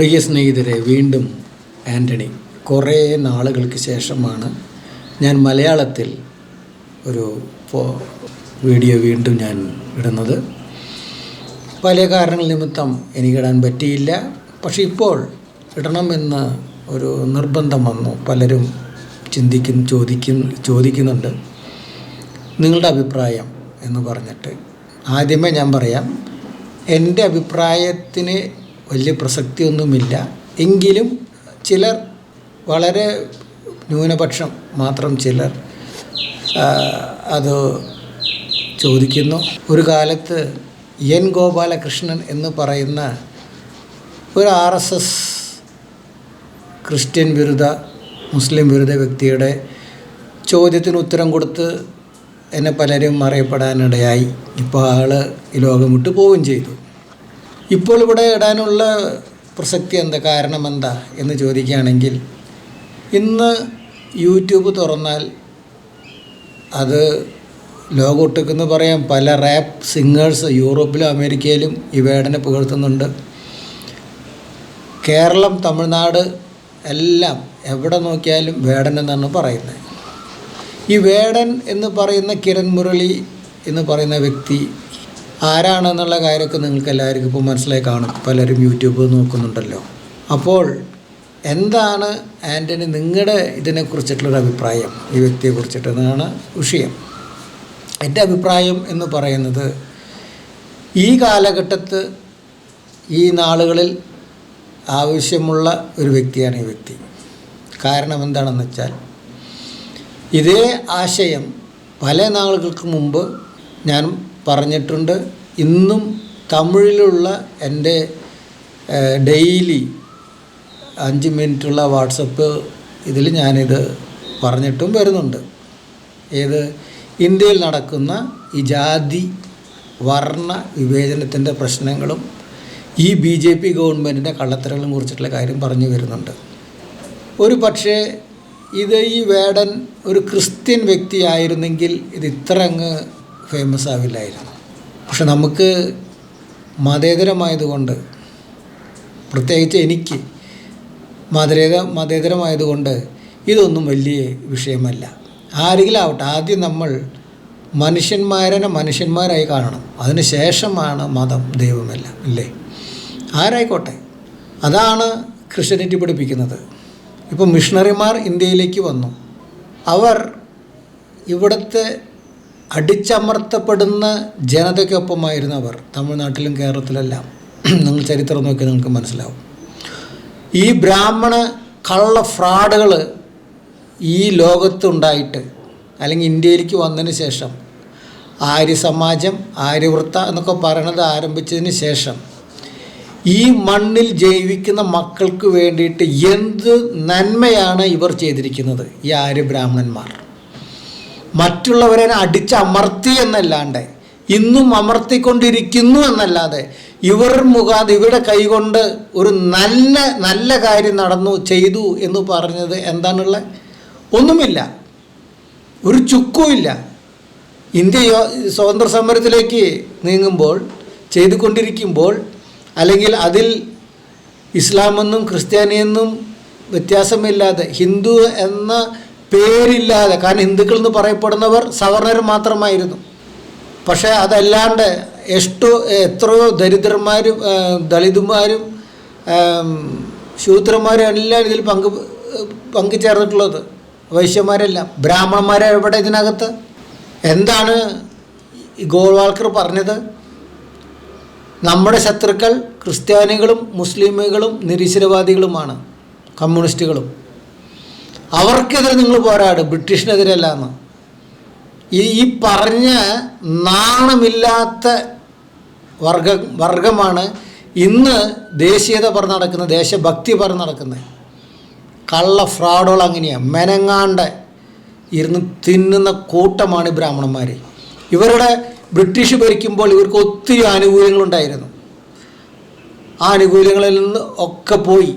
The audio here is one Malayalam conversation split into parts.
പ്രിയ സ്നേഹിതരെ, വീണ്ടും ആൻ്റണി. കുറേ നാളുകൾക്ക് ശേഷമാണ് ഞാൻ മലയാളത്തിൽ ഒരു വീഡിയോ വീണ്ടും ഞാൻ ഇടുന്നത്. പല കാരണങ്ങൾ നിമിത്തം എനിക്കിടാൻ പറ്റിയില്ല. പക്ഷെ ഇപ്പോൾ ഇടണമെന്ന് ഒരു നിർബന്ധം വന്നു. പലരും ചോദിക്കുന്നുണ്ട് നിങ്ങളുടെ അഭിപ്രായം എന്ന് പറഞ്ഞിട്ട്. ആദ്യമേ ഞാൻ പറയാം, എൻ്റെ അഭിപ്രായത്തിന് വലിയ പ്രസക്തിയൊന്നുമില്ല. എങ്കിലും ചിലർ, വളരെ ന്യൂനപക്ഷം മാത്രം ചിലർ അത് ചോദിക്കുന്നു. ഒരു കാലത്ത് എൻ ഗോപാലകൃഷ്ണൻ എന്ന് പറയുന്ന ഒരു RSS ക്രിസ്ത്യൻ വിരുദ്ധ, മുസ്ലിം വിരുദ്ധ വ്യക്തിയുടെ ചോദ്യത്തിന് ഉത്തരം കൊടുത്ത് എന്നെ പലരും അറിയപ്പെടാനിടയായി. ഇപ്പോൾ ആൾ ഈ ലോകം വിട്ടു പോവുകയും ചെയ്തു. ഇപ്പോൾ ഇവിടെ ഇടാനുള്ള പ്രസക്തി എന്താ, കാരണം എന്താ എന്ന് ചോദിക്കുകയാണെങ്കിൽ, ഇന്ന് യൂട്യൂബ് തുറന്നാൽ അത് ലോകമൊട്ടുക്കെന്ന് പറയാം. പല റാപ്പ് സിംഗേഴ്സ് യൂറോപ്പിലും അമേരിക്കയിലും ഈ വേടനെ പുകഴ്ത്തുന്നുണ്ട്. കേരളം, തമിഴ്നാട് എല്ലാം എവിടെ നോക്കിയാലും വേടൻ എന്നാണ് പറയുന്നത്. ഈ വേടൻ എന്ന് പറയുന്ന കിരൺ മുരളി എന്ന് പറയുന്ന വ്യക്തി ആരാണെന്നുള്ള കാര്യമൊക്കെ നിങ്ങൾക്ക് എല്ലാവർക്കും ഇപ്പോൾ മനസ്സിലായി കാണും. പലരും യൂട്യൂബ് നോക്കുന്നുണ്ടല്ലോ. അപ്പോൾ എന്താണ് ആൻ്റണി നിങ്ങളുടെ ഇതിനെക്കുറിച്ചിട്ടുള്ളൊരു അഭിപ്രായം, ഈ വ്യക്തിയെക്കുറിച്ചിട്ട് എന്നാണ് വിഷയം. എൻ്റെ അഭിപ്രായം എന്ന് പറയുന്നത്, ഈ കാലഘട്ടത്ത് ഈ നാളുകളിൽ ആവശ്യമുള്ള ഒരു വ്യക്തിയാണ് ഈ വ്യക്തി. കാരണം എന്താണെന്ന് വെച്ചാൽ, ഇതേ ആശയം പല നാളുകൾക്ക് മുമ്പ് ഞാൻ പറഞ്ഞിട്ടുണ്ട്. ഇന്നും തമിഴിലുള്ള എൻ്റെ ഡെയിലി 5 മിനിറ്റുള്ള വാട്സപ്പ് ഇതിൽ ഞാനിത് പറഞ്ഞിട്ടും വരുന്നുണ്ട്. ഏത്, ഇന്ത്യയിൽ നടക്കുന്ന ഈ ജാതി വർണ്ണ വിവേചനത്തിൻ്റെ പ്രശ്നങ്ങളും ഈ BJP ഗവൺമെൻറ്റിൻ്റെ കള്ളത്തരങ്ങളും കുറിച്ചിട്ടുള്ള കാര്യം പറഞ്ഞു വരുന്നുണ്ട്. ഒരു പക്ഷേ ഈ വേടൻ ഒരു ക്രിസ്ത്യൻ വ്യക്തിയായിരുന്നെങ്കിൽ ഇത് ഇത്ര അങ്ങ് ഫേമസ് ആവില്ലായിരുന്നു. പക്ഷെ നമുക്ക് മതേതരമായതുകൊണ്ട്, പ്രത്യേകിച്ച് എനിക്ക് മതേതരമായതുകൊണ്ട് ഇതൊന്നും വലിയ വിഷയമല്ല. ആരെങ്കിലും ആവട്ടെ, ആദ്യം നമ്മൾ മനുഷ്യന്മാരായി കാണണം. അതിന് ശേഷമാണ് മതം, ദൈവമെല്ലാം, ഇല്ലേ? ആരായിക്കോട്ടെ. അതാണ് ക്രിസ്ത്യാനിറ്റി പഠിപ്പിക്കുന്നത്. ഇപ്പോൾ മിഷണറിമാർ ഇന്ത്യയിലേക്ക് വന്നു. അവർ ഇവിടുത്തെ അടിച്ചമർത്തപ്പെടുന്ന ജനതയ്ക്കൊപ്പമായിരുന്നു അവർ. തമിഴ്നാട്ടിലും കേരളത്തിലെല്ലാം നിങ്ങൾ ചരിത്രം നോക്കി നിങ്ങൾക്ക് മനസ്സിലാവും. ഈ ബ്രാഹ്മണ കള്ള ഫ്രോഡുകൾ ഈ ലോകത്തുണ്ടായിട്ട്, അല്ലെങ്കിൽ ഇന്ത്യയിലേക്ക് വന്നതിന് ശേഷം, ആര്യ സമാജം, ആര്യവൃത്ത എന്നൊക്കെ പറയണത് ആരംഭിച്ചതിന് ശേഷം ഈ മണ്ണിൽ ജീവിക്കുന്ന മക്കൾക്ക് വേണ്ടിയിട്ട് എന്ത് നന്മയാണ് ഇവർ ചെയ്തിരിക്കുന്നത്, ഈ ആര്യബ്രാഹ്മണന്മാർ. മറ്റുള്ളവരെ അടിച്ചമർത്തി എന്നല്ലാണ്ട്, ഇന്നും അമർത്തിക്കൊണ്ടിരിക്കുന്നു എന്നല്ലാതെ, ഇവരുടെ കൈകൊണ്ട് ഒരു നല്ല കാര്യം ചെയ്തു എന്ന് പറഞ്ഞത് എന്താണുള്ളത്? ഒന്നുമില്ല, ഒരു ചുക്കുമില്ല. ഇന്ത്യ സ്വാതന്ത്ര്യ സമരത്തിലേക്ക് നീങ്ങുമ്പോൾ, ചെയ്തുകൊണ്ടിരിക്കുമ്പോൾ, അല്ലെങ്കിൽ അതിൽ ഇസ്ലാമെന്നും ക്രിസ്ത്യാനിയെന്നും വ്യത്യാസമില്ലാതെ, ഹിന്ദു എന്ന പേരില്ലാതെ, കാരണം ഹിന്ദുക്കൾ എന്ന് പറയപ്പെടുന്നവർ സവർണർ മാത്രമായിരുന്നു. പക്ഷേ അതല്ലാണ്ട് എത്രയോ ദരിദ്രന്മാരും ദളിതുമാരും ശൂദ്രന്മാരും എല്ലാം ഇതിൽ പങ്കുചേർന്നിട്ടുള്ളത്. വൈശ്യന്മാരെല്ലാം. ബ്രാഹ്മണന്മാരെ എവിടെ ഇതിനകത്ത്? എന്താണ് ഗോൾവാൾക്കർ പറഞ്ഞത്? നമ്മുടെ ശത്രുക്കൾ ക്രിസ്ത്യാനികളും മുസ്ലിമുകളും നിരീശ്വരവാദികളുമാണ്, കമ്മ്യൂണിസ്റ്റുകളും. അവർക്കെതിരെ നിങ്ങൾ പോരാടും, ബ്രിട്ടീഷിനെതിരല്ല എന്ന്. ഈ പറഞ്ഞ നാണമില്ലാത്ത വർഗമാണ് ഇന്ന് ദേശീയത പറഞ്ഞ് നടക്കുന്നത്, ദേശഭക്തി പറഞ്ഞ് നടക്കുന്നത്. കള്ള ഫ്രോഡുകൾ അങ്ങനെയാണ്. മെനങ്ങാണ്ട് ഇരുന്ന് തിന്നുന്ന കൂട്ടമാണ് ഈ ബ്രാഹ്മണന്മാർ. ഇവരുടെ ബ്രിട്ടീഷ് ഭരിക്കുമ്പോൾ ഇവർക്ക് ഒത്തിരി ആനുകൂല്യങ്ങളുണ്ടായിരുന്നു. ആ ആനുകൂല്യങ്ങളിൽ നിന്ന് ഒക്കെ പോയി.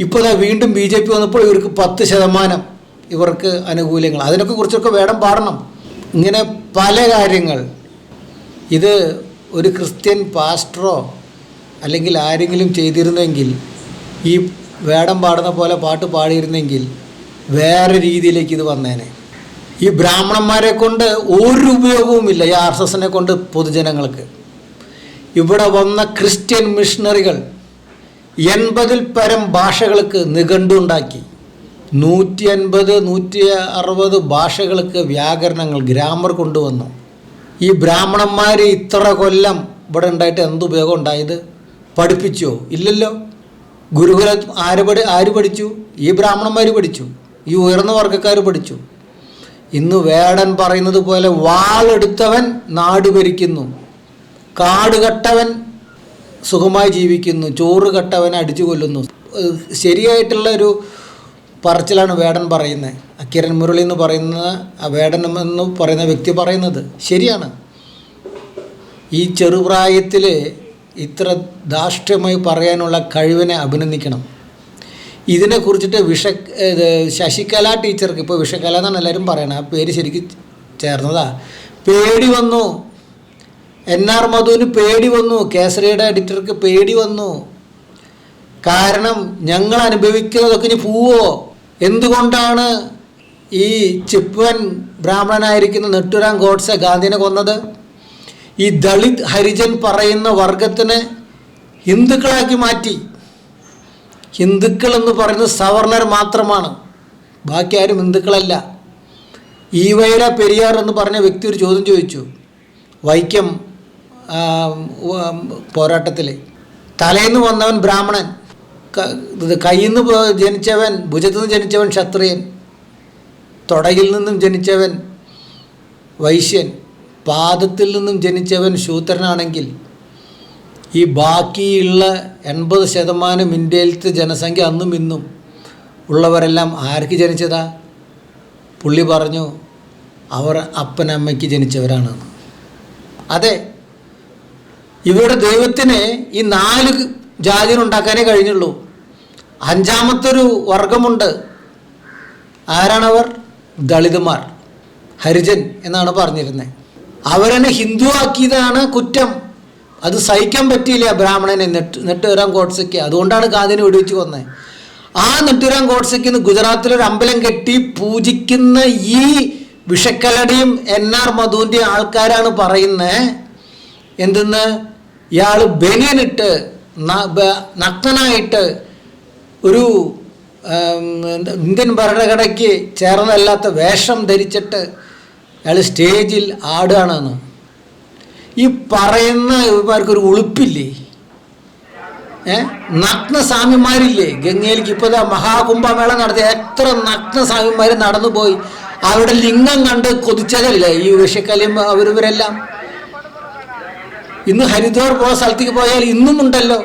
ഇപ്പോൾ വീണ്ടും BJP വന്നപ്പോൾ ഇവർക്ക് 10% ഇവർക്ക് ആനുകൂല്യങ്ങൾ. അതിനൊക്കെ കുറിച്ചൊക്കെ വേണം പാടണം. ഇങ്ങനെ പല കാര്യങ്ങൾ. ഇത് ഒരു ക്രിസ്ത്യൻ പാസ്റ്ററോ അല്ലെങ്കിൽ ആരെങ്കിലും ചെയ്തിരുന്നെങ്കിൽ, ഈ വേടം പാടുന്ന പോലെ പാട്ട് പാടിയിരുന്നെങ്കിൽ വേറെ രീതിയിലേക്ക് ഇത് വന്നേനെ. ഈ ബ്രാഹ്മണന്മാരെ കൊണ്ട് ഒരു ഉപയോഗവുമില്ല ഈ RSSനെ കൊണ്ട് പൊതുജനങ്ങൾക്ക്. ഇവിടെ വന്ന ക്രിസ്ത്യൻ മിഷണറികൾ 80-ൽ പരം ഭാഷകൾക്ക് നിഘണ്ടുണ്ടാക്കി. 150-160 ഭാഷകൾക്ക് വ്യാകരണങ്ങൾ, ഗ്രാമർ കൊണ്ടുവന്നു. ഈ ബ്രാഹ്മണന്മാർ ഇത്ര കൊല്ലം ഇവിടെ ഉണ്ടായിട്ട് എന്തുപയോഗം ഉണ്ടായത്? പഠിപ്പിച്ചോ? ഇല്ലല്ലോ. ഗുരുകുല ആര് പഠിച്ചു? ഈ ബ്രാഹ്മണന്മാർ പഠിച്ചു, ഈ ഉയർന്ന വർഗ്ഗക്കാർ പഠിച്ചു. ഇന്ന് വേടൻ പറയുന്നത് പോലെ വാളെടുത്തവൻ നാട് ഭരിക്കുന്നു, കാട് കട്ടവൻ സുഖമായി ജീവിക്കുന്നു, ചോറ് കട്ടവൻ അടിച്ചു കൊല്ലുന്നു. ശരിയായിട്ടുള്ള ഒരു പറച്ചിലാണ് വേടൻ പറയുന്നത്. കിരൺ മുരളി എന്ന് പറയുന്ന വേടൻ എന്ന് പറയുന്ന വ്യക്തി പറയുന്നത് ശരിയാണ്. ഈ ചെറുപ്രായത്തിൽ ഇത്ര ധാർഷ്ട്യമായി പറയാനുള്ള കഴിവിനെ അഭിനന്ദിക്കണം. ഇതിനെക്കുറിച്ചിട്ട് ശശികല ടീച്ചർക്ക്, ഇപ്പോൾ വിഷകല എന്നാണ് എല്ലാവരും പറയണത്, ആ പേര് ശരിക്കും ചേർന്നതാ. പേടി വന്നു, NR മധുവിന് പേടി വന്നു, കേസരിയുടെ എഡിറ്റർക്ക് പേടി വന്നു. കാരണം ഞങ്ങൾ അനുഭവിക്കുന്നതൊക്കെ ഇനി പോവോ? എന്തുകൊണ്ടാണ് ഈ ചിപ്പൻ ബ്രാഹ്മണനായിരിക്കുന്ന നെട്ടുരാം ഗോഡ്സെ ഗാന്ധിനെ കൊന്നത്? ഈ ദളിത് ഹരിജൻ പറയുന്ന വർഗത്തിനെ ഹിന്ദുക്കളാക്കി മാറ്റി. ഹിന്ദുക്കൾ എന്ന് പറയുന്നത് സവർണർ മാത്രമാണ്, ബാക്കി ആരും ഹിന്ദുക്കളല്ല. ഈവൈര പെരിയാർ എന്ന് പറഞ്ഞ വ്യക്തി ഒരു ചോദ്യം ചോദിച്ചു വൈക്കം പോരാട്ടത്തിൽ. തലേന്ന് വന്നവൻ ബ്രാഹ്മണൻ, കയ്യിൽ നിന്ന് ജനിച്ചവൻ, ഭുജത്തു നിന്ന് ജനിച്ചവൻ ക്ഷത്രിയൻ, തുടയിൽ നിന്നും ജനിച്ചവൻ വൈശ്യൻ, പാദത്തിൽ നിന്നും ജനിച്ചവൻ ശൂദ്രനാണെങ്കിൽ ഈ ബാക്കിയുള്ള 80% ഇന്ത്യയിലത്തെ ജനസംഖ്യ അന്നും ഇന്നും ഉള്ളവരെല്ലാം ആർക്ക് ജനിച്ചതാ? പുള്ളി പറഞ്ഞു അവർ അപ്പനമ്മയ്ക്ക് ജനിച്ചവരാണെന്ന്. അതെ, ഇവരുടെ ദൈവത്തിന് ഈ 4 ജാതികളുണ്ടാക്കാനേ കഴിഞ്ഞുള്ളൂ. 5ാമത്തൊരു വർഗമുണ്ട്. ആരാണവർ? ദളിതന്മാർ, ഹരിജൻ എന്നാണ് പറഞ്ഞിരുന്നത്. അവരെന്നെ ഹിന്ദു ആക്കിയതാണ് കുറ്റം. അത് സഹിക്കാൻ പറ്റിയില്ല ബ്രാഹ്മണനെ, നെട്ടുരാം ഗോഡ്സെക്ക്. അതുകൊണ്ടാണ് ഗാന്ധിനെ വെടിവെച്ച് കൊന്നത്. ആ നെട്ടുരാം ഗോഡ്സെക്ക് ഗുജറാത്തിലൊരു അമ്പലം കെട്ടി പൂജിക്കുന്ന ഈ വിഷക്കലടിയും NR മധുവിൻ്റെ ആൾക്കാരാണ് പറയുന്നത് എന്തെന്ന്, ഇയാൾ ബനിയനിട്ട് നഗ്നനായിട്ട് ഒരു ഇന്ത്യൻ ഭരണഘടനയ്ക്ക് ചേർന്നല്ലാത്ത വേഷം ധരിച്ചിട്ട് അയാൾ സ്റ്റേജിൽ ആടുകയാണെന്ന്. ഈ പറയുന്ന ഇവന്മാർക്കൊരു ഉളുപ്പില്ലേ? നഗ്നസ്വാമിമാരില്ലേ ഗംഗയിലേക്ക്? ഇപ്പോൾ മഹാകുംഭമേള നടത്തി എത്ര നഗ്നസ്വാമിമാർ നടന്നു പോയി. അവരുടെ ലിംഗം കണ്ട് കൊതിച്ചതല്ലേ ഈ വിഷക്കലിയും അവരിവരെല്ലാം. ഇന്ന് ഹരിദ്വാർ പോയ സ്ഥലത്തേക്ക് പോയാൽ ഇന്നും ഉണ്ടല്ലോ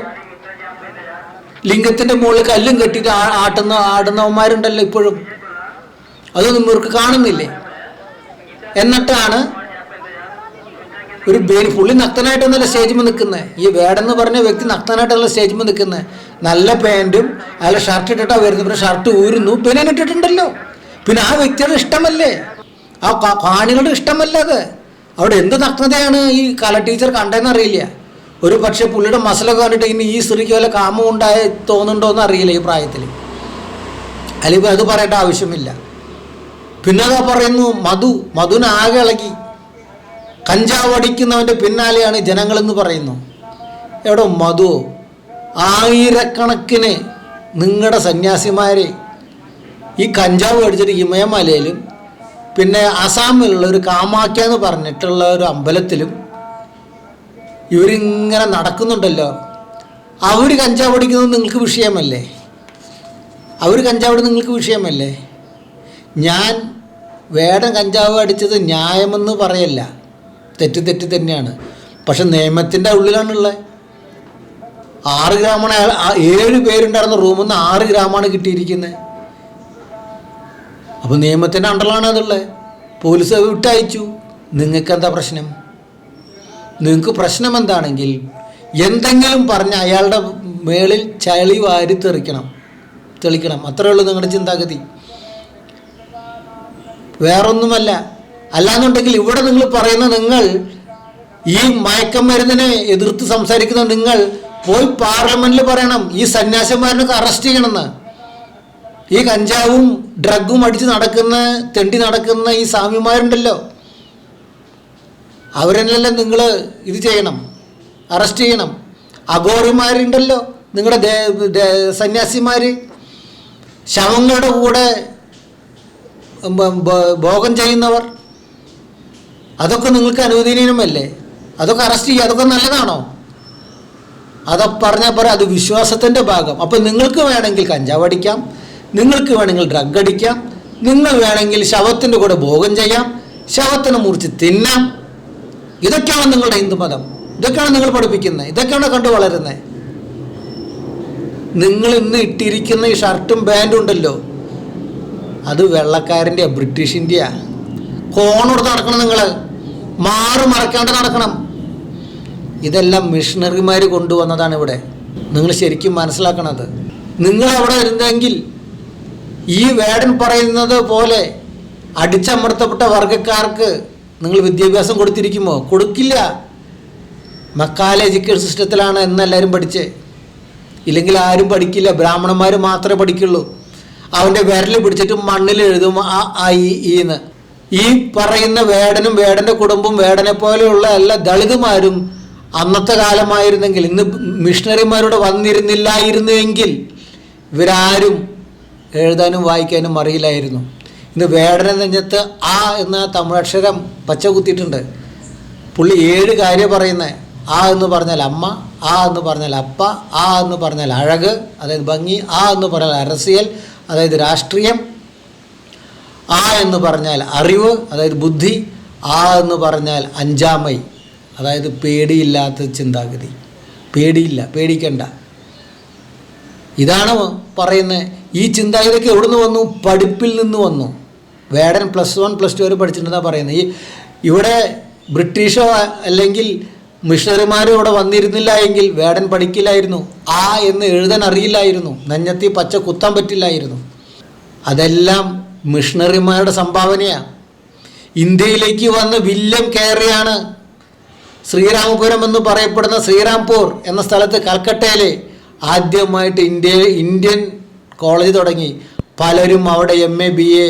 ലിംഗത്തിൻ്റെ മുകളിൽ കല്ലും കെട്ടിയിട്ട് ആടുന്നവന്മാരുണ്ടല്ലോ ഇപ്പോഴും. അതൊന്നും ഇവർക്ക് കാണുന്നില്ലേ? എന്നിട്ടാണ് ഒരു പുള്ളി നഗ്നനായിട്ടൊന്നല്ല സ്റ്റേജിൽ നിൽക്കുന്നത്. ഈ വേടെന്ന് പറഞ്ഞ വ്യക്തി നഗ്നനായിട്ടല്ല സ്റ്റേജിൽ നിൽക്കുന്നത്. നല്ല പാൻറ്റും അയാൾ ഷർട്ട് ഇട്ടിട്ടാണ് വരുന്നത്. പിന്നെ ഷർട്ട് ഊരുന്നു, പിന്നെ ഇട്ടിട്ടുണ്ടല്ലോ. പിന്നെ ആ വ്യക്തിയുടെ ഇഷ്ടമല്ലേ, ആ കാണികളുടെ ഇഷ്ടമല്ലേ അത്? അവിടെ എന്ത് നഗ്നതയാണ് ഈ കല ടീച്ചർ കണ്ടതെന്ന് അറിയില്ല. ഒരു പക്ഷേ പുള്ളിയുടെ മസലൊക്കെ കണ്ടിട്ട് ഇനി ഈ സ്ത്രീക്ക് വല്ല കാമം ഉണ്ടായി തോന്നുന്നുണ്ടോ എന്ന് അറിയില്ല ഈ പ്രായത്തിൽ. അല്ലെങ്കിൽ അത് പറയേണ്ട ആവശ്യമില്ല. പിന്നെ അതാ പറയുന്നു മധുവിനാകെ ഇളകി. കഞ്ചാവ് അടിക്കുന്നവൻ്റെ പിന്നാലെയാണ് ജനങ്ങളെന്ന് പറയുന്നു. എവിടെ മധു? ആയിരക്കണക്കിന് നിങ്ങളുടെ സന്യാസിമാരെ ഈ കഞ്ചാവ് അടിച്ചിട്ട് ഹിമയമലയിലും പിന്നെ അസാമിലുള്ള ഒരു കാമാക്യ എന്ന് പറഞ്ഞിട്ടുള്ള ഒരു അമ്പലത്തിലും ഇവരിങ്ങനെ നടക്കുന്നുണ്ടല്ലോ. അവർ കഞ്ചാവ് അടിക്കുന്നത് നിങ്ങൾക്ക് വിഷയമല്ലേ? നിങ്ങൾക്ക് വിഷയമല്ലേ? ഞാൻ വേടൻ കഞ്ചാവ് അടിച്ചത് ന്യായമെന്ന് പറയല്ല, തെറ്റ് തന്നെയാണ്. പക്ഷെ നിയമത്തിൻ്റെ ഉള്ളിലാണുള്ളത്. 6 ഗ്രാമാണ് 7 പേരുണ്ടായിരുന്ന റൂമിൽ നിന്ന് 6 ഗ്രാമാണ് കിട്ടിയിരിക്കുന്നത്. അപ്പോൾ നിയമത്തിൻ്റെ അണ്ടറിലാണ് അതുള്ളത്. പോലീസ് വിട്ടയച്ചു. നിങ്ങൾക്കെന്താ പ്രശ്നം? നിങ്ങൾക്ക് പ്രശ്നം എന്താണെങ്കിൽ എന്തെങ്കിലും പറഞ്ഞ് അയാളുടെ മേളിൽ ചളി വാരി തെളിക്കണം. അത്രയേ ഉള്ളൂ നിങ്ങളുടെ ചിന്താഗതി, വേറൊന്നുമല്ല. അല്ലാന്നുണ്ടെങ്കിൽ ഇവിടെ നിങ്ങൾ പറയുന്ന, നിങ്ങൾ ഈ മയക്കമരുന്നിനെ എതിർത്ത് സംസാരിക്കുന്ന നിങ്ങൾ പോയി പാർലമെന്റിൽ പറയണം ഈ സന്യാസിമാരനൊക്കെ അറസ്റ്റ് ചെയ്യണമെന്ന്. ഈ കഞ്ചാവും ഡ്രഗും അടിച്ച് നടക്കുന്ന തെണ്ടി നടക്കുന്ന ഈ സ്വാമിമാരുണ്ടല്ലോ, അവരെല്ലാം നിങ്ങൾ ഇത് ചെയ്യണം, അറസ്റ്റ് ചെയ്യണം. അഘോറിമാരുണ്ടല്ലോ, നിങ്ങളുടെ സന്യാസിമാർ, ശവങ്ങളുടെ കൂടെ ഭോഗം ചെയ്യുന്നവർ, അതൊക്കെ നിങ്ങൾക്ക് അനുവദനീയമല്ലേ? അതൊക്കെ അറസ്റ്റ് ചെയ്യുക, അതൊക്കെ നല്ലതാണോ? അതൊക്കെ പറഞ്ഞാൽ പറയാം, അത് വിശ്വാസത്തിൻ്റെ ഭാഗം. അപ്പം നിങ്ങൾക്ക് വേണമെങ്കിൽ കഞ്ചാവ് അടിക്കാം, നിങ്ങൾക്ക് വേണമെങ്കിൽ ഡ്രഗ് അടിക്കാം, നിങ്ങൾ വേണമെങ്കിൽ ശവത്തിൻ്റെ കൂടെ ഭോഗം ചെയ്യാം, ശവത്തിനെ മുറിച്ച് തിന്നാം. ഇതൊക്കെയാണ് നിങ്ങളുടെ ഹിന്ദുമതം, ഇതൊക്കെയാണ് നിങ്ങൾ പഠിപ്പിക്കുന്നത്, ഇതൊക്കെയാണ് കണ്ടു വളരുന്നത്. നിങ്ങൾ ഇന്ന് ഇട്ടിരിക്കുന്ന ഈ ഷർട്ടും പാൻറ്റും ഉണ്ടല്ലോ, അത് വെള്ളക്കാരൻ്റെയാ, ബ്രിട്ടീഷിൻ്റെയാ. കോണോട് നടക്കണം, നിങ്ങൾ മറക്കാണ്ട് നടക്കണം. ഇതെല്ലാം മിഷണറിമാർ കൊണ്ടുവന്നതാണ് ഇവിടെ. നിങ്ങൾ ശരിക്കും മനസ്സിലാക്കണത്. നിങ്ങൾ അവിടെ ഇരുന്നെങ്കിൽ ഈ വേടൻ പറയുന്നത് പോലെ അടിച്ചമർത്തപ്പെട്ട വർഗക്കാർക്ക് നിങ്ങൾ വിദ്യാഭ്യാസം കൊടുത്തിരിക്കുമോ? കൊടുക്കില്ല. മക്കാല എഡ്യൂക്കേഷൻ സിസ്റ്റത്തിലാണ് എന്നെല്ലാവരും പഠിച്ചേ. ഇല്ലെങ്കിൽ ആരും പഠിക്കില്ല, ബ്രാഹ്മണന്മാർ മാത്രമേ പഠിക്കുള്ളൂ. അവൻ്റെ വിരൽ പിടിച്ചിട്ട് മണ്ണിൽ എഴുതും ആ ഈന്ന്. ഈ പറയുന്ന വേടനും വേടൻ്റെ കുടുംബവും വേടനെ പോലെയുള്ള എല്ലാ ദളിതുമാരും അന്നത്തെ കാലമായിരുന്നെങ്കിൽ, ഇന്ന് മിഷണറിമാരോട് വന്നിരുന്നില്ലായിരുന്നെങ്കിൽ ഇവരാരും എഴുതാനും വായിക്കാനും അറിയില്ലായിരുന്നു. ഇന്ന് വേടനെ നെഞ്ചത്ത് ആ എന്ന തമിഴക്ഷരം പച്ച കുത്തിയിട്ടുണ്ട്. പുള്ളി 7 കാര്യം പറയുന്നത്. ആ എന്ന് പറഞ്ഞാൽ അമ്മ, ആ എന്ന് പറഞ്ഞാൽ അപ്പ, ആ എന്ന് പറഞ്ഞാൽ അഴക്, അതായത് ഭംഗി, ആ എന്ന് പറഞ്ഞാൽ അരസിയൽ, അതായത് രാഷ്ട്രീയം, ആ എന്ന് പറഞ്ഞാൽ അറിവ്, അതായത് ബുദ്ധി, ആ എന്ന് പറഞ്ഞാൽ അഞ്ചാമൈ, അതായത് പേടിയില്ലാത്ത ചിന്താഗതി. പേടിക്കണ്ട. ഇതാണ് പറയുന്നത്. ഈ ചിന്താഗതിയൊക്കെ എവിടെ നിന്ന് വന്നു? പഠിപ്പിൽ നിന്ന് വന്നു. വേടൻ +1 +2 വരെ പഠിച്ചിട്ടുണ്ടെന്നാണ് പറയുന്നത്. ഇവിടെ ബ്രിട്ടീഷോ അല്ലെങ്കിൽ മിഷണറിമാരും ഇവിടെ വന്നിരുന്നില്ല എങ്കിൽ വേടൻ പഠിക്കില്ലായിരുന്നു. ആ എന്ന് എഴുതാൻ അറിയില്ലായിരുന്നു. നെഞ്ഞത്തി പച്ച കുത്താൻ പറ്റില്ലായിരുന്നു. അതെല്ലാം മിഷണറിമാരുടെ സംഭാവനയാണ്. ഇന്ത്യയിലേക്ക് വന്ന് വില്യം കേറിയാണ് ശ്രീരാമപുരം എന്ന് പറയപ്പെടുന്ന ശ്രീരാംപൂർ എന്ന സ്ഥലത്ത് കൽക്കട്ടയിൽ ആദ്യമായിട്ട് ഇന്ത്യൻ കോളേജ് തുടങ്ങി. പലരും അവിടെ MA BA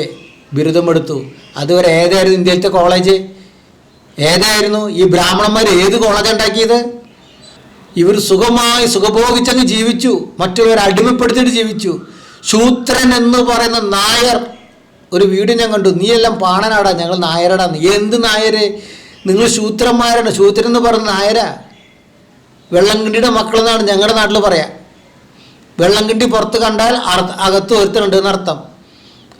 ബിരുദമെടുത്തു. അതുവരെ ഏതായിരുന്നു ഇന്ത്യയിലത്തെ കോളേജ്? ഏതായിരുന്നു? ഈ ബ്രാഹ്മണന്മാർ ഏത് കോളേജ് ഉണ്ടാക്കിയത്? ഇവർ സുഖഭോഗിച്ചങ്ങ് ജീവിച്ചു, മറ്റുള്ളവരെ അടിമപ്പെടുത്തിയിട്ട് ജീവിച്ചു. ശൂദ്രൻ എന്ന് പറയുന്ന നായർ, ഒരു വീഡിയോ ഞാൻ കണ്ടു. നീയെല്ലാം പാണനാടാ, ഞങ്ങൾ നായരടാന്ന്. എന്ത് നായര്? നിങ്ങൾ ശൂദ്രന്മാരാണ്. ശൂദ്രൻ എന്ന് പറയുന്ന നായരാ. വെള്ളംകിണ്ടിയുടെ മക്കളെന്നാണ് ഞങ്ങളുടെ നാട്ടിൽ പറയാം. വെള്ളംകിണ്ടി പുറത്ത് കണ്ടാൽ അകത്ത് ഒരുത്തനുണ്ട് എന്നർത്ഥം.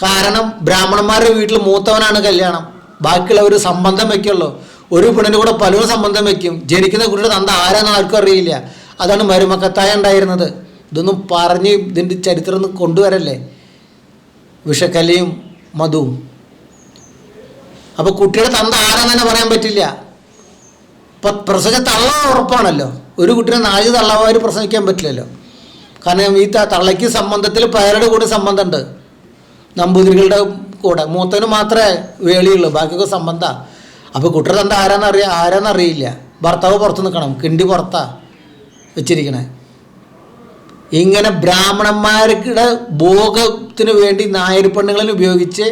കാരണം ബ്രാഹ്മണന്മാരുടെ വീട്ടിൽ മൂത്തവനാണ് കല്യാണം, ബാക്കിയുള്ളവർ സംബന്ധം വയ്ക്കുള്ളൂ. ഒരു പെണ്ണിൻ്റെ കൂടെ പലരും സംബന്ധം വയ്ക്കും. ജനിക്കുന്ന കുട്ടിയുടെ തന്ത ആരാന്ന് ആർക്കും അറിയില്ല. അതാണ് മരുമക്കത്തായ ഉണ്ടായിരുന്നത്. ഇതൊന്നും പറഞ്ഞ് ഇതിൻ്റെ ചരിത്രം ഒന്നും കൊണ്ടുവരല്ലേ, വിഷക്കലയും മധുവും. അപ്പോൾ കുട്ടിയുടെ തന്ത ആരാന്ന് തന്നെ പറയാൻ പറ്റില്ല. ഇപ്പം പ്രസവിച്ച തള്ള ഉറപ്പാണല്ലോ. ഒരു കുട്ടിയെ 4 തള്ളമാർ പ്രസവിക്കാൻ പറ്റില്ലല്ലോ. കാരണം ഈ തള്ളയ്ക്ക് സംബന്ധത്തിൽ പേരുടെ കൂടെ സംബന്ധമുണ്ട്, നമ്പൂതിരികളുടെ കൂടെ. മൂത്തന് മാത്രമേ വേളിയുള്ളൂ, ബാക്കിയൊക്കെ സംബന്ധമാണ്. അപ്പോൾ കുട്ടിയുടെ തന്ത ആരാന്നറിയില്ല. ഭർത്താവ് പുറത്ത് നിൽക്കണം, കിണ്ടി പുറത്താ വെച്ചിരിക്കണേ. ഇങ്ങനെ ബ്രാഹ്മണന്മാരുടെ ഭോഗത്തിന് വേണ്ടി നായർ പെണ്ണുങ്ങളെ ഉപയോഗിച്ച്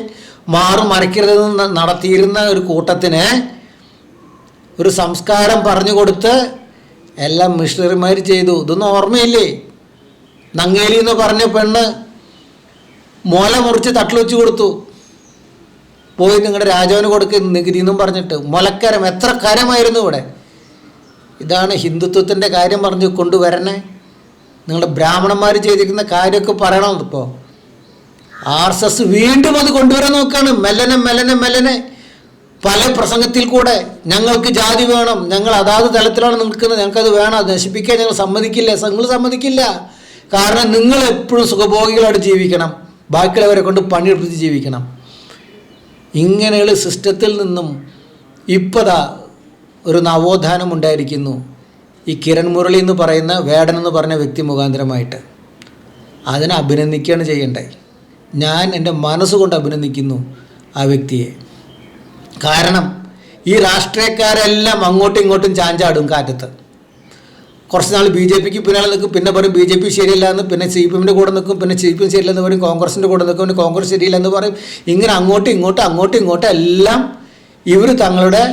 മറിക്കരുതെന്ന് നടത്തിയിരുന്ന ഒരു കൂട്ടത്തിന് ഒരു സംസ്കാരം പറഞ്ഞു കൊടുത്ത് എല്ലാം മിഷണറിമാർ ചെയ്തു. ഇതൊന്നും ഓർമ്മയില്ലേ? നങ്ങേലി എന്ന് പറഞ്ഞ പെണ്ണ് മുല മുറിച്ച് തട്ടിൽ വെച്ച് കൊടുത്തു. പോയി നിങ്ങളുടെ രാജാവിന് കൊടുക്കുക നികുതി എന്നും പറഞ്ഞിട്ട്. മുലക്കരം, എത്ര കരമായിരുന്നു ഇവിടെ. ഇതാണ് ഹിന്ദുത്വത്തിൻ്റെ കാര്യം പറഞ്ഞ് കൊണ്ടുവരണേ. നിങ്ങളുടെ ബ്രാഹ്മണന്മാർ ചെയ്തിരിക്കുന്ന കാര്യമൊക്കെ പറയണം. ഇപ്പോൾ RSS വീണ്ടും അത് കൊണ്ടുവരാൻ നോക്കുകയാണ്. മെല്ലനെ പല പ്രസംഗത്തിൽ കൂടെ ഞങ്ങൾക്ക് ജാതി വേണം, ഞങ്ങൾ അതാത് തലത്തിലാണ് നിൽക്കുന്നത്, ഞങ്ങൾക്കത് വേണം, അത് നശിപ്പിക്കാൻ ഞങ്ങൾ സമ്മതിക്കില്ല. നിങ്ങൾ സമ്മതിക്കില്ല. കാരണം നിങ്ങൾ എപ്പോഴും സുഖഭോഗികളായിട്ട് ജീവിക്കണം, ബാക്കിയുള്ളവരെ കൊണ്ട് പണിയെടുത്ത് ജീവിക്കണം. ഇങ്ങനെയുള്ള സിസ്റ്റത്തിൽ നിന്നും ഇപ്പതാ ഒരു നവോത്ഥാനം ഉണ്ടായിരിക്കുന്നു. ഈ കിരൺ മുരളി എന്ന് പറയുന്ന വേടൻ എന്ന് പറഞ്ഞ വ്യക്തി മുഖാന്തരമായിട്ട്. അതിനെ അഭിനന്ദിക്കുകയാണ് ചെയ്യേണ്ടത്. ഞാൻ എൻ്റെ മനസ്സുകൊണ്ട് അഭിനന്ദിക്കുന്നു ആ വ്യക്തിയെ. കാരണം ഈ രാഷ്ട്രീയക്കാരെല്ലാം അങ്ങോട്ടും ഇങ്ങോട്ടും ചാഞ്ചാടും കാറ്റത്ത്. കുറച്ച് നാൾ BJPക്ക് പിന്നാലെ നിൽക്കും, പിന്നെ പറയും BJP ശരിയല്ല എന്ന്, പിന്നെ CPMൻ്റെ കൂടെ നിൽക്കും, പിന്നെ CPM ശരിയല്ലെന്ന് പറയും, കോൺഗ്രസിൻ്റെ കൂടെ നിൽക്കും, പിന്നെ കോൺഗ്രസ് ശരിയില്ലെന്ന് പറയും. ഇങ്ങനെ അങ്ങോട്ടും ഇങ്ങോട്ടും എല്ലാം ഇവർ തങ്ങളുടെ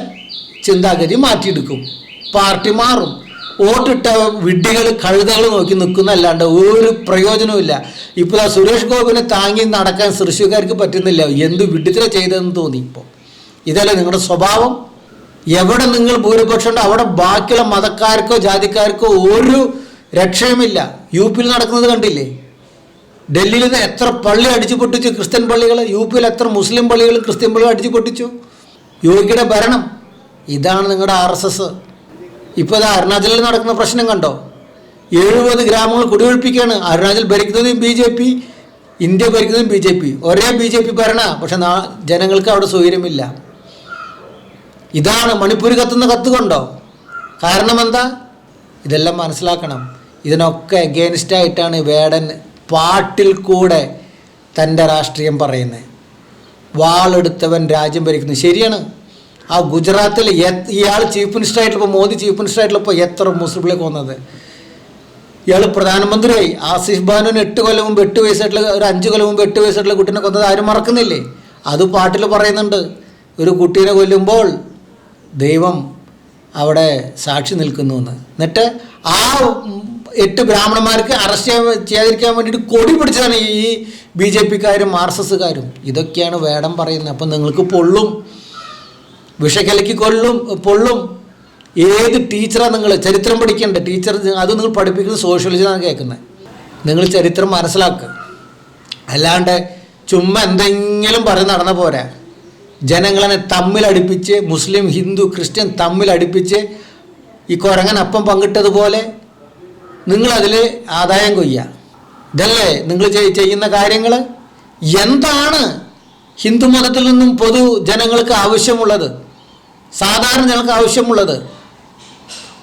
ചിന്താഗതി മാറ്റിയെടുക്കും. പാർട്ടി മാറും. വോട്ടിട്ട വിഡ്ഢികൾ കഴുതകൾ നോക്കി നിൽക്കുന്നല്ലാണ്ട് ഒരു പ്രയോജനവുമില്ല. ഇപ്പോൾ സുരേഷ് ഗോപിനെ താങ്ങി നടക്കാൻ തൃശ്ശൂർക്കാർക്ക് പറ്റുന്നില്ല. എന്ത് വിഡ്ഢിത്തര ചെയ്തതെന്ന് തോന്നി. ഇപ്പോൾ ഇതല്ലേ നിങ്ങളുടെ സ്വഭാവം? എവിടെ നിങ്ങൾ ഭൂരിപക്ഷമുണ്ട് അവിടെ ബാക്കിയുള്ള മതക്കാർക്കോ ജാതിക്കാർക്കോ ഒരു രക്ഷയുമില്ല. UP നടക്കുന്നത് കണ്ടില്ലേ? ഡൽഹിയിൽ നിന്ന് എത്ര പള്ളി അടിച്ചു പൊട്ടിച്ചു ക്രിസ്ത്യൻ പള്ളികൾ, UP എത്ര മുസ്ലിം പള്ളികൾ ക്രിസ്ത്യൻ പള്ളികൾ അടിച്ചു പൊട്ടിച്ചു. യോഗിയുടെ ഭരണം ഇതാണ് നിങ്ങളുടെ RSS. ഇപ്പോൾ ഇത് അരുണാചലിൽ നടക്കുന്ന പ്രശ്നം കണ്ടോ? 70 ഗ്രാമങ്ങൾ കുടിയൊഴിപ്പിക്കുകയാണ്. അരുണാചൽ ഭരിക്കുന്നതും BJP, ഇന്ത്യ ഭരിക്കുന്നതും BJP. ഒരേ BJP ഭരണ, പക്ഷെ ജനങ്ങൾക്ക് അവിടെ സൗകര്യമില്ല. ഇതാണ് മണിപ്പൂർ കത്തുന്ന കത്ത് കൊണ്ടോ? കാരണം എന്താ? ഇതെല്ലാം മനസ്സിലാക്കണം. ഇതിനൊക്കെ അഗെയിൻസ്റ്റായിട്ടാണ് വേടൻ പാട്ടിൽ കൂടെ തൻ്റെ രാഷ്ട്രീയം പറയുന്നത്. വാളെടുത്തവൻ രാജ്യം ഭരിക്കുന്നത്. ശരിയാണ്. ആ ഗുജറാത്തിൽ ഇയാൾ ചീഫ് മിനിസ്റ്റർ ആയിട്ടുള്ളപ്പോൾ, മോദി ചീഫ് മിനിസ്റ്റർ ആയിട്ടുള്ളപ്പോൾ എത്ര മുസ്ലിങ്ങളെ കൊന്നത്. ഇയാൾ പ്രധാനമന്ത്രിയായി. ആസിഫ് ബാനുവിന് 8 കൊല്ലം മുമ്പ് 8 വയസ്സായിട്ടുള്ള ഒരു 5 കൊല്ലം മുമ്പ് 8 വയസ്സായിട്ടുള്ള കുട്ടീനെ കൊന്നത് ആരും മറക്കുന്നില്ലേ? അത് പാട്ടിൽ പറയുന്നുണ്ട്. ഒരു കുട്ടീനെ കൊല്ലുമ്പോൾ ദൈവം അവിടെ സാക്ഷി നിൽക്കുന്നു എന്ന്. എന്നിട്ട് ആ 8 ബ്രാഹ്മണന്മാർക്ക് അറസ്റ്റ് ചെയ്യാതിരിക്കാൻ വേണ്ടിയിട്ട് കൊടി പിടിച്ചതാണ് ഈ BJPക്കാരും RSSകാരും. ഇതൊക്കെയാണ് വേടം പറയുന്നത്. അപ്പം നിങ്ങൾക്ക് പൊള്ളും, വിഷക്കലക്കി പൊള്ളും. ഏത് ടീച്ചറാണ് നിങ്ങൾ? ചരിത്രം പഠിക്കേണ്ട ടീച്ചർ, അത് നിങ്ങൾ പഠിപ്പിക്കുന്നത് സോഷ്യോളജിയാണ് കേൾക്കുന്നത്. നിങ്ങൾ ചരിത്രം മനസ്സിലാക്കുക. അല്ലാണ്ട് ചുമ്മാ എന്തെങ്കിലും പറഞ്ഞ് നടന്ന പോരാ. ജനങ്ങളെ തമ്മിലടിപ്പിച്ച്, മുസ്ലിം ഹിന്ദു ക്രിസ്ത്യൻ തമ്മിലടിപ്പിച്ച് ഈ കുരങ്ങൻ അപ്പം പങ്കിട്ടതുപോലെ നിങ്ങളതിൽ ആദായം കൊയ്യുക. ഇതല്ലേ നിങ്ങൾ ചെയ്യുന്ന കാര്യങ്ങൾ? എന്താണ് ഹിന്ദു മതത്തിൽ നിന്നും പൊതു ജനങ്ങൾക്ക് ആവശ്യമുള്ളത്, സാധാരണ ജനങ്ങൾക്ക് ആവശ്യമുള്ളത്?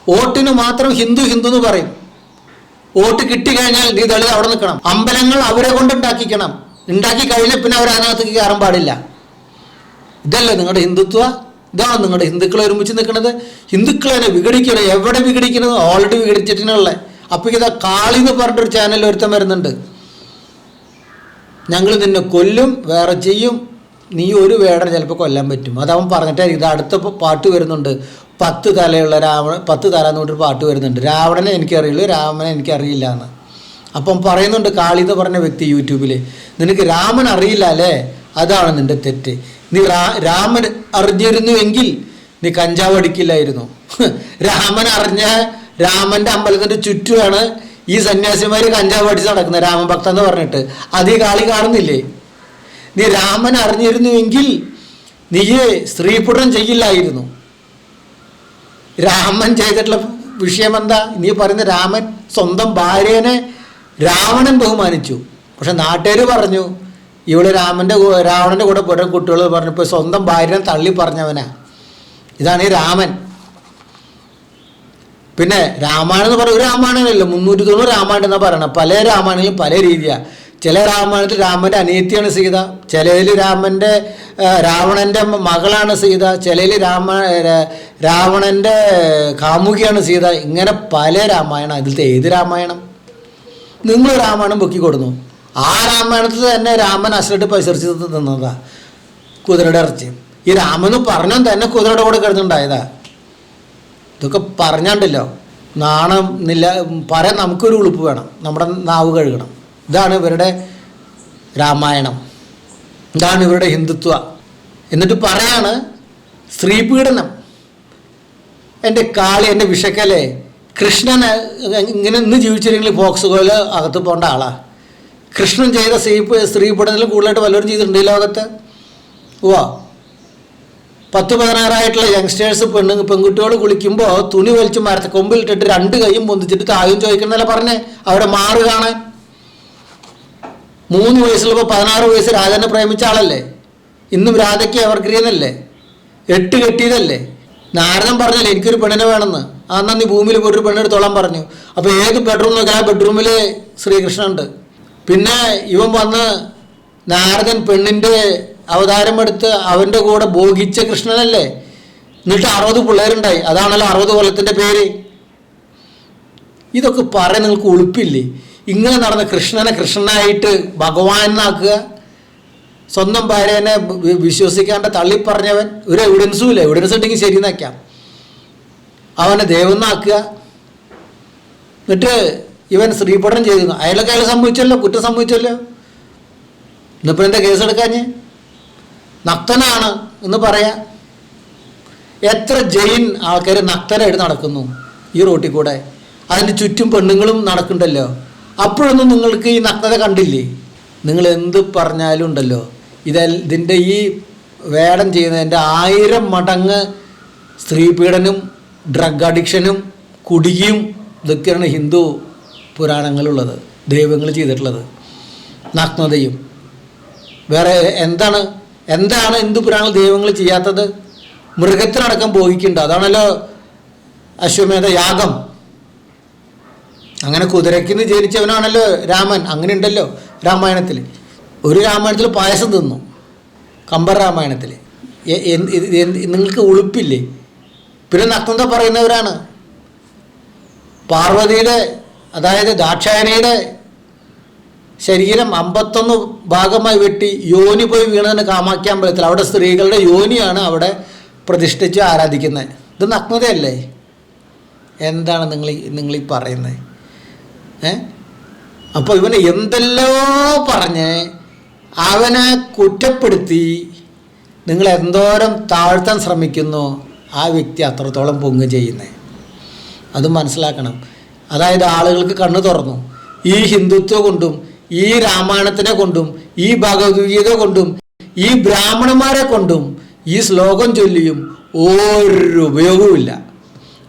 വോട്ടിന് മാത്രം ഹിന്ദു എന്ന് പറയും. വോട്ട് കിട്ടിക്കഴിഞ്ഞാൽ നീ ദളിത് അവിടെ നിൽക്കണം. അമ്പലങ്ങൾ അവരെ കൊണ്ട് ഉണ്ടാക്കി കഴിഞ്ഞാൽ പിന്നെ അവർ അതിനകത്തേക്ക് കയറാൻ പാടില്ല. ഇതല്ലേ നിങ്ങളുടെ ഹിന്ദുത്വ? ഇതാണ് നിങ്ങളുടെ ഹിന്ദുക്കളെ ഒരുമിച്ച് നിൽക്കുന്നത്. ഹിന്ദുക്കളെ വിഘടിക്കണം. എവിടെ വിഘടിക്കുന്നത്? ഓൾറെഡി വിഘടിച്ചിട്ടുള്ള. അപ്പോൾ ഇതാ കാളി എന്ന് പറഞ്ഞിട്ടൊരു ചാനൽ ഒരുത്തം വരുന്നുണ്ട്. ഞങ്ങൾ നിന്നെ കൊല്ലും, വേറെ ചെയ്യും, നീ ഒരു വേടനെ ചിലപ്പോൾ കൊല്ലാൻ പറ്റും. അതവൻ പറഞ്ഞിട്ട് ഇത് അടുത്ത പാട്ട് വരുന്നുണ്ട്. 10 തലയുള്ള 10 തല എന്ന് പറഞ്ഞൊരു പാട്ട് വരുന്നുണ്ട്. രാവണനെ എനിക്കറിയുള്ളൂ, രാമനെ എനിക്കറിയില്ല എന്ന്. അപ്പം പറയുന്നുണ്ട് കാളി എന്ന് പറഞ്ഞ വ്യക്തി യൂട്യൂബിൽ, നിനക്ക് രാമൻ അറിയില്ല അല്ലേ? അതാണ് നിൻ്റെ തെറ്റ്. നീ രാമൻ അറിഞ്ഞിരുന്നുവെങ്കിൽ നീ കഞ്ചാവ് അടിക്കില്ലായിരുന്നു. രാമൻ അറിഞ്ഞ രാമൻ്റെ അമ്പലത്തിൻ്റെ ചുറ്റുമാണ് ഈ സന്യാസിമാർ കഞ്ചാവ് അടിച്ച് നടക്കുന്നത്, രാമഭക്ത എന്ന് പറഞ്ഞിട്ട്. അത് ഈ കാളി കാണുന്നില്ലേ? നീ രാമൻ അറിഞ്ഞിരുന്നുവെങ്കിൽ നീ സ്ത്രീപുടം ചെയ്യില്ലായിരുന്നു. രാമൻ ചെയ്തിട്ടുള്ള വിഷയം എന്താ? നീ പറയുന്ന രാമൻ സ്വന്തം ഭാര്യനെ രാവണൻ ബഹുമാനിച്ചു. പക്ഷെ നാട്ടുകാർ പറഞ്ഞു ഇവള് രാവണൻ്റെ കൂടെ പോയ കുട്ടികൾ പറഞ്ഞപ്പോൾ സ്വന്തം ഭാര്യനെ തള്ളി പറഞ്ഞവനാ. ഇതാണ് ഈ രാമൻ. പിന്നെ രാമായണം എന്ന് പറഞ്ഞ ഒരു രാമായണമല്ലോ, 390 രാമായണം എന്നാണ് പറയണം. പല രാമായണങ്ങളും പല രീതിയാണ്. ചില രാമായണത്തിൽ രാമൻ്റെ അനിയത്തിയാണ് സീത, ചിലതിൽ രാവണൻ്റെ മകളാണ് സീത, ചിലതിൽ രാവണൻ്റെ കാമുകിയാണ് സീത. ഇങ്ങനെ പല രാമായണം. അതിലത്തെ ഏത് രാമായണം? നിങ്ങൾ രാമായണം പൊക്കി കൊടുന്നു. ആ രാമായണത്തിൽ തന്നെ രാമൻ അശ്രട്ട് പരിസരിച്ച് തിന്നതാ കുതിരയുടെ ഇറച്ചി. ഈ രാമന് പറഞ്ഞാൽ തന്നെ കുതിരയുടെ കൂടെ കിടന്നുണ്ടായതാ. ഇതൊക്കെ പറഞ്ഞാണ്ടല്ലോ നാണം നില്ല പറയാൻ നമുക്കൊരു ഉളുപ്പ് വേണം, നമ്മുടെ നാവ് കഴുകണം. ഇതാണ് ഇവരുടെ രാമായണം, ഇതാണ് ഇവരുടെ ഹിന്ദുത്വ. എന്നിട്ട് പറയാണ് സ്ത്രീപീഡനം. എൻ്റെ കാളി, എൻ്റെ വിഷക്കലെ, കൃഷ്ണൻ ഇങ്ങനെ ഇന്ന് ജീവിച്ചില്ലെങ്കിൽ ബോക്സുകളിൽ അകത്ത് പോകേണ്ട ആളാ. കൃഷ്ണൻ ചെയ്ത സ്ത്രീപീഡനത്തിൽ കൂടുതലായിട്ട് വല്ലവരും ചെയ്തിട്ടുണ്ട് ഈ ലോകത്ത്? 10-16 യങ്സ്റ്റേഴ്സ് പെൺകുട്ടികൾ കുളിക്കുമ്പോൾ തുണി വലിച്ച് മരത്തെ കൊമ്പിലിട്ടിട്ട് 2 കൈയും പൊന്തിച്ചിട്ട് തായും ചോദിക്കുന്നല്ല പറഞ്ഞേ അവരെ മാറ് കാണാൻ. 3 വയസ്സുള്ളപ്പോൾ 16 വയസ്സ് രാജനെ പ്രേമിച്ച ആളല്ലേ? ഇന്നും രാധയ്ക്ക് എവർഗ്രീനല്ലേ? 8 കെട്ടിയതല്ലേ? നാരദൻ പറഞ്ഞല്ലേ എനിക്കൊരു പെണ്ണിനെ വേണമെന്ന്. അന്നാ നീ ഭൂമിയിൽ പോയിട്ട് പെണ്ണെടുത്തോളാൻ പറഞ്ഞു. അപ്പോൾ ഏത് ബെഡ്റൂം നോക്കിയാൽ ആ ബെഡ്റൂമിൽ ശ്രീകൃഷ്ണനുണ്ട്. പിന്നെ ഇവൻ വന്ന് നാരദൻ പെണ്ണിൻ്റെ അവതാരമെടുത്ത് അവൻ്റെ കൂടെ ഭോഗിച്ച കൃഷ്ണനല്ലേ? എന്നിട്ട് 60 പിള്ളേരുണ്ടായി. അതാണല്ലോ 60 കൊല്ലത്തിൻ്റെ പേര്. ഇതൊക്കെ പറയാൻ നിങ്ങൾക്ക് ഉളുപ്പില്ലേ? ഇങ്ങനെ നടന്ന കൃഷ്ണനെ കൃഷ്ണനായിട്ട് ഭഗവാനാക്കുക, സ്വന്തം ഭാര്യനെ വിശ്വസിക്കാണ്ട് തള്ളിപ്പറഞ്ഞവൻ, ഒരു എവിഡൻസും ഇല്ല. എവിഡൻസ് ഉണ്ടെങ്കിൽ ശരി എന്നേക്കാം. അവനെ ദേവനാക്കുക. എന്നിട്ട് ഇവൻ സ്ത്രീപഠനം ചെയ്തു. അയാളൊക്കെ അയാൾ സംഭവിച്ചല്ലോ, കുറ്റം സംഭവിച്ചല്ലോ. ഇന്നിപ്പോൾ എന്താ കേസെടുക്കാഞ്ഞ്? നക്തനാണ് എന്ന് പറയാ. എത്ര ജെയിൻ ആൾക്കാർ നക്തനായിട്ട് നടക്കുന്നു ഈ റോട്ടിൽ കൂടെ. അതിന് ചുറ്റും പെണ്ണുങ്ങളും നടക്കുന്നുണ്ടല്ലോ. അപ്പോഴൊന്നും നിങ്ങൾക്ക് ഈ നഗ്നത കണ്ടില്ലേ? നിങ്ങൾ എന്ത് പറഞ്ഞാലും ഉണ്ടല്ലോ, ഇതിൻ്റെ ഈ വേടം ചെയ്യുന്നതിൻ്റെ 1000 മടങ്ങ് സ്ത്രീപീഡനും ഡ്രഗ് അഡിക്ഷനും കുടിയും ഇതൊക്കെയാണ് ഹിന്ദു പുരാണങ്ങളുള്ളത്, ദൈവങ്ങൾ ചെയ്തിട്ടുള്ളത്. നഗ്നതയും വേറെ എന്താണ് ഹിന്ദു പുരാണങ്ങൾ ദൈവങ്ങൾ ചെയ്യാത്തത്? മൃഗത്തിനടക്കം ഭോഗിക്കുന്നുണ്ട്. അതാണല്ലോ അശ്വമേധ യാഗം. അങ്ങനെ കുതിരയ്ക്ക് ജനിച്ചവനാണല്ലോ രാമൻ. അങ്ങനെ ഉണ്ടല്ലോ രാമായണത്തിൽ. ഒരു രാമായണത്തിൽ പായസം തിന്നു, കമ്പർ രാമായണത്തിൽ. നിങ്ങൾക്ക് ഉളുപ്പില്ലേ? പിന്നെ നഗ്നത പറയുന്നവരാണ്. പാർവതിയുടെ, അതായത് ദാക്ഷായണിയുടെ ശരീരം 51 ഭാഗമായി വെട്ടി യോനി പോയി വീണതിന് കാമാക്യാമ്പലത്തിൽ. അവിടെ സ്ത്രീകളുടെ യോനിയാണ് അവിടെ പ്രതിഷ്ഠിച്ച് ആരാധിക്കുന്നത്. ഇത് നഗ്നതയല്ലേ? എന്താണ് നിങ്ങളീ പറയുന്നത്? അപ്പോൾ ഇവനെ എന്തെല്ലോ പറഞ്ഞ് അവനെ കുറ്റപ്പെടുത്തി നിങ്ങൾ എന്തോരം താഴ്ത്താൻ ശ്രമിക്കുന്നു, ആ വ്യക്തി അത്രത്തോളം പൊങ്ങ് ചെയ്യുന്നത്. അത് മനസ്സിലാക്കണം. അതായത് ആളുകൾക്ക് കണ്ണു തുറന്നു. ഈ ഹിന്ദുത്വം കൊണ്ടും ഈ രാമായണത്തിനെ കൊണ്ടും ഈ ഭഗവത്ഗീത കൊണ്ടും ഈ ബ്രാഹ്മണന്മാരെ കൊണ്ടും ഈ ശ്ലോകം ചൊല്ലിയും ഒരു ഉപയോഗവുമില്ല.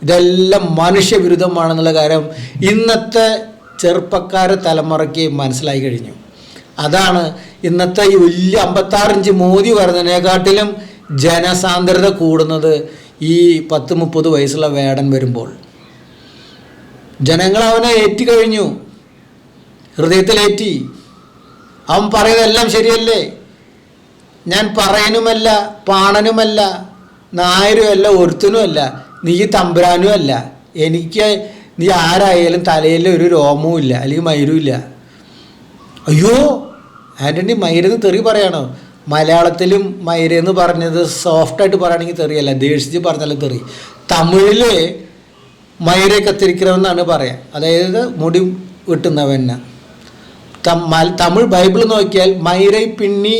ഇതെല്ലാം മനുഷ്യവിരുദ്ധമാണെന്നുള്ള കാര്യം ഇന്നത്തെ ചെറുപ്പക്കാരെ തലമുറയ്ക്ക് മനസ്സിലായി കഴിഞ്ഞു. അതാണ് ഇന്നത്തെ ഈ വലിയ 56 ഇഞ്ച് മോദി വരുന്നതിനെക്കാട്ടിലും ജനസാന്ദ്രത കൂടുന്നത് ഈ 10-30 വയസ്സുള്ള വേടൻ വരുമ്പോൾ. ജനങ്ങൾ അവനെ ഏറ്റിക്കഴിഞ്ഞു, ഹൃദയത്തിലേറ്റി. അവൻ പറയുന്നതെല്ലാം ശരിയല്ലേ? ഞാൻ പറയനുമല്ല, പാണനുമല്ല, നായരുമല്ല, ഒരുത്തനുമല്ല, നീ തമ്പുരാനുമല്ല, എനിക്ക് നീ ആരായാലും തലയിൽ ഒരു രോമവും ഇല്ല, അല്ലെങ്കിൽ മയിലും ഇല്ല. അയ്യോ, ആൻ്റണി മയിരെന്ന് തെറി പറയണോ? മലയാളത്തിലും മയിരെന്ന് പറഞ്ഞത് സോഫ്റ്റായിട്ട് പറയുകയാണെങ്കിൽ തെറിയല്ല, ദേഷിച്ച് പറഞ്ഞാലും തെറി. തമിഴിൽ മയിരെ കത്തിരിക്കണമെന്നാണ് പറയാം, അതായത് മുടി വെട്ടുന്നവന്ന. തമിഴ് ബൈബിൾ നോക്കിയാൽ മയിരെ പിന്നി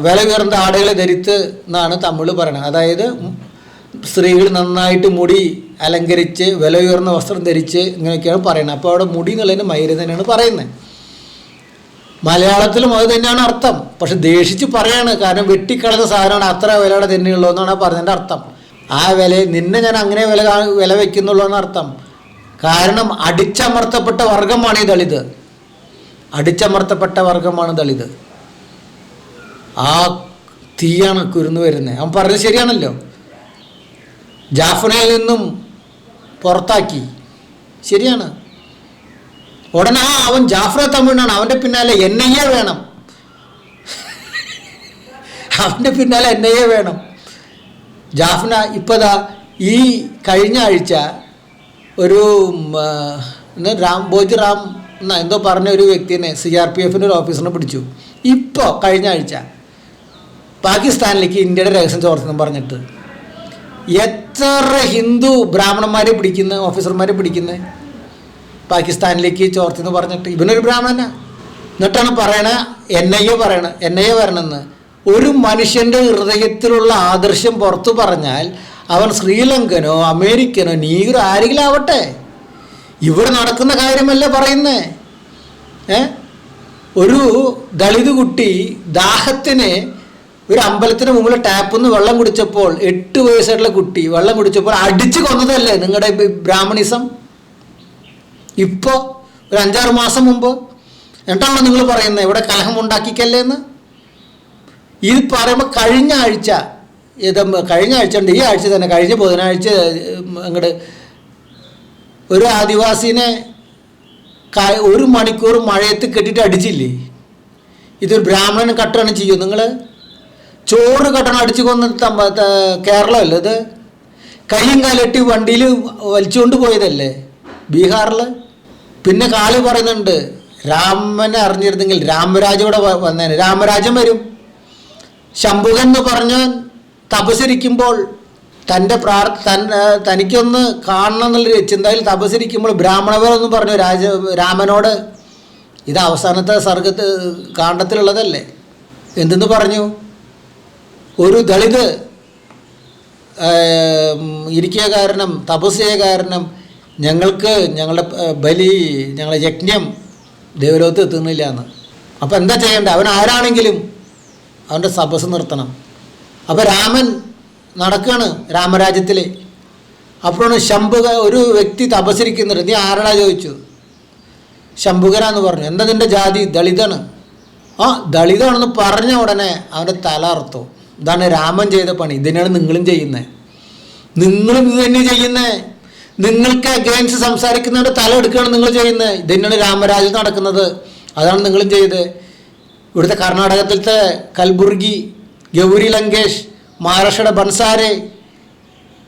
വില ഉയർന്ന ആടുകളെ ധരിത്ത് എന്നാണ് തമിഴ് പറയണത്. അതായത് സ്ത്രീകൾ നന്നായിട്ട് മുടി അലങ്കരിച്ച് വില ഉയർന്ന വസ്ത്രം ധരിച്ച് ഇങ്ങനെയൊക്കെയാണ് പറയുന്നത്. അപ്പോൾ അവിടെ മുടി എന്നുള്ളതിന് മയിര് തന്നെയാണ് പറയുന്നത്. മലയാളത്തിലും അത് തന്നെയാണ് അർത്ഥം. പക്ഷെ ദേഷിച്ച് പറയാണ്, കാരണം വെട്ടിക്കളഞ്ഞ സാധനമാണ്, അത്ര വിലയുടെ തന്നെയുള്ളൂ എന്നാണ് പറഞ്ഞതിൻ്റെ അർത്ഥം. ആ വില നിന്നെ ഞാൻ അങ്ങനെ വില വയ്ക്കുന്നുള്ളൂ എന്നർത്ഥം. കാരണം അടിച്ചമർത്തപ്പെട്ട വർഗമാണ് ഈ ദളിത്. അടിച്ചമർത്തപ്പെട്ട വർഗമാണ് ദളിത്. ആ തീയാണ് കുരുന്ന് വരുന്നത്. അവൻ പറഞ്ഞത് ശരിയാണല്ലോ. ജാഫ്നയിൽ നിന്നും പുറത്താക്കി, ശരിയാണ്. ഉടനെ അവൻ ജാഫ്ര തമിഴാണ്, അവൻ്റെ പിന്നാലെ NIA വേണം, അവൻ്റെ പിന്നാലെ NIA വേണം. ജാഫ്ന ഇപ്പതാ ഈ കഴിഞ്ഞ ആഴ്ച ഒരു ഭോജ് റാം എന്തോ പറഞ്ഞ ഒരു വ്യക്തിനെ CRPFൻ്റെ ഒരു ഓഫീസറിനെ പിടിച്ചു. ഇപ്പോൾ കഴിഞ്ഞ ആഴ്ച പാകിസ്ഥാനിലേക്ക് ഇന്ത്യയുടെ രഹസ്യം ചോർത്തുന്നു പറഞ്ഞിട്ട് എത്ര ഹിന്ദു ബ്രാഹ്മണന്മാരെ പിടിക്കുന്ന ഓഫീസർമാരെ പിടിക്കുന്നത് പാകിസ്ഥാനിലേക്ക് ചോർത്തിന്ന് പറഞ്ഞിട്ട്. ഇവനൊരു ബ്രാഹ്മണനാ. എന്നിട്ടാണ് പറയണേ NIA വരണമെന്ന്. ഒരു മനുഷ്യൻ്റെ ഹൃദയത്തിലുള്ള ആദർശം പുറത്തു പറഞ്ഞാൽ അവൻ ശ്രീലങ്കനോ അമേരിക്കനോ നീഗ്രോ ആരെങ്കിലും ആവട്ടെ, ഇവിടെ നടക്കുന്ന കാര്യമല്ല പറയുന്നേ. ഒരു ദളിത് കുട്ടി ദാഹത്തിന് ഒരു അമ്പലത്തിന് മുമ്പിൽ ടാപ്പിൽ നിന്ന് വെള്ളം കുടിച്ചപ്പോൾ 8 വയസ്സായിട്ടുള്ള കുട്ടി വെള്ളം കുടിച്ചപ്പോൾ അടിച്ചു കൊന്നതല്ലേ നിങ്ങളുടെ ബ്രാഹ്മണിസം? ഇപ്പോൾ ഒരു 5-6 മാസം മുമ്പ് എന്നിട്ടാണോ നിങ്ങൾ പറയുന്നത് ഇവിടെ കലഹം ഉണ്ടാക്കിക്കല്ലേ എന്ന്? ഇത് പറയുമ്പോൾ കഴിഞ്ഞ ആഴ്ച ഉണ്ട്, ഈ ആഴ്ച തന്നെ, കഴിഞ്ഞ ബുധനാഴ്ച അങ്ങോട്ട് ഒരു ആദിവാസിനെ 1 മണിക്കൂർ മഴയത്ത് കെട്ടിയിട്ട് അടിച്ചില്ലേ? ഇതൊരു ബ്രാഹ്മണന് കട്ടണം ചെയ്യും നിങ്ങൾ? ചോറ് കട്ടണം അടിച്ചു കൊന്ന് കേരളമല്ലേ ഇത്? കയ്യും കാലെട്ടി വണ്ടിയിൽ വലിച്ചുകൊണ്ട് പോയതല്ലേ? ബീഹാറിൽ. പിന്നെ കാളി പറയുന്നുണ്ട്, രാമനെ അറിഞ്ഞിരുന്നെങ്കിൽ രാമരാജ്യം ഇവിടെ വന്നേനെ. രാമരാജ്യം വരും. ശംഭുകൻ എന്ന് പറഞ്ഞവൻ തപസരിക്കുമ്പോൾ തനിക്കൊന്ന് കാണണം എന്നുള്ളൊരു ചിന്തയിൽ തപസരിക്കുമ്പോൾ ബ്രാഹ്മണവരെന്ന് പറഞ്ഞു രാമനോട്, ഇത് അവസാനത്തെ കാണ്ഡത്തിലുള്ളതല്ലേ, എന്തെന്ന് പറഞ്ഞു? ഒരു ദളിത് ഇരിക്കുക കാരണം, തപസ് ചെയ്യുക കാരണം ഞങ്ങളുടെ ബലി, ഞങ്ങളുടെ യജ്ഞം ദേവലോകത്ത് എത്തുന്നില്ല എന്ന്. അപ്പോൾ എന്താ ചെയ്യേണ്ടത്? അവൻ ആരാണെങ്കിലും അവൻ്റെ തപസ് നിർത്തണം. അപ്പോൾ രാമൻ നടക്കുകയാണ് രാമരാജ്യത്തിൽ. അപ്പോഴാണ് ഒരു വ്യക്തി തപസരിക്കുന്നുണ്ട്. നീ ആരാടാ ചോദിച്ചു. ശംഭുകനാന്ന് പറഞ്ഞു. എന്താ നിൻ്റെ ജാതി? ദളിതാണ്. ആ ദളിതാണെന്ന് പറഞ്ഞ ഉടനെ അവൻ്റെ തല അറുത്തു. ഇതാണ് രാമൻ ചെയ്ത പണി. ഇതിനാണ് നിങ്ങളും ചെയ്യുന്നത്. നിങ്ങളും ഇത് തന്നെ ചെയ്യുന്നത്. നിങ്ങൾക്ക് അഗൈൻസ്റ്റ് സംസാരിക്കുന്നവരുടെ തല എടുക്കുകയാണ് നിങ്ങൾ ചെയ്യുന്നത്. ഇതിനാണ് രാമരാജ്യം നടക്കുന്നത്. അതാണ് നിങ്ങളും ചെയ്തത്. ഇവിടുത്തെ കർണാടകത്തിലത്തെ കൽബുർഗി, ഗൗരി ലങ്കേഷ്, മഹാരാഷ്ട്രയുടെ ബൻസാരെ,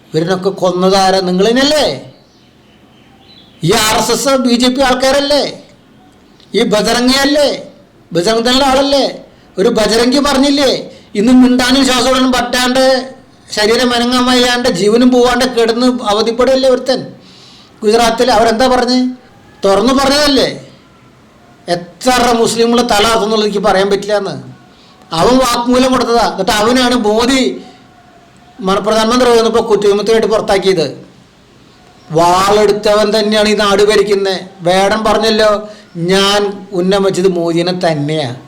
ഇവരിനൊക്കെ കൊന്നതാര? നിങ്ങൾ തന്നെയല്ലേ? ഈ RSS BJP ആൾക്കാരല്ലേ? ഈ ബജറംഗിയല്ലേ? ബജറംഗിയുടെ ആളല്ലേ? ഒരു ബജറംഗി പറഞ്ഞില്ലേ, ഇന്ന് മിണ്ടാനും ശ്വാസോടനും പറ്റാണ്ട്, ശരീരം അനങ്ങാൻ വയ്യാണ്ട്, ജീവനും പോവാണ്ട് കിടന്ന് അവധിപ്പെടുകയല്ലേ ഒരുത്തൻ ഗുജറാത്തിൽ. അവരെന്താ പറഞ്ഞ്? തുറന്നു പറഞ്ഞതല്ലേ. എത്ര മുസ്ലിമുകളെ തല അതെന്നുള്ളത് എനിക്ക് പറയാൻ പറ്റില്ല എന്ന് അവൻ വാക്മൂലം കൊടുത്തതാ. എന്നിട്ട് അവനാണ് മോദി പ്രധാനമന്ത്രി വന്നപ്പോൾ കുറ്റവിമുക്തമായിട്ട് പുറത്താക്കിയത്. വാളെടുത്തവൻ തന്നെയാണ് ഈ നാട് ഭരിക്കുന്നത്. വേടൻ പറഞ്ഞല്ലോ, ഞാൻ ഉന്നം വെച്ചത് മോദിനെ തന്നെയാണ്.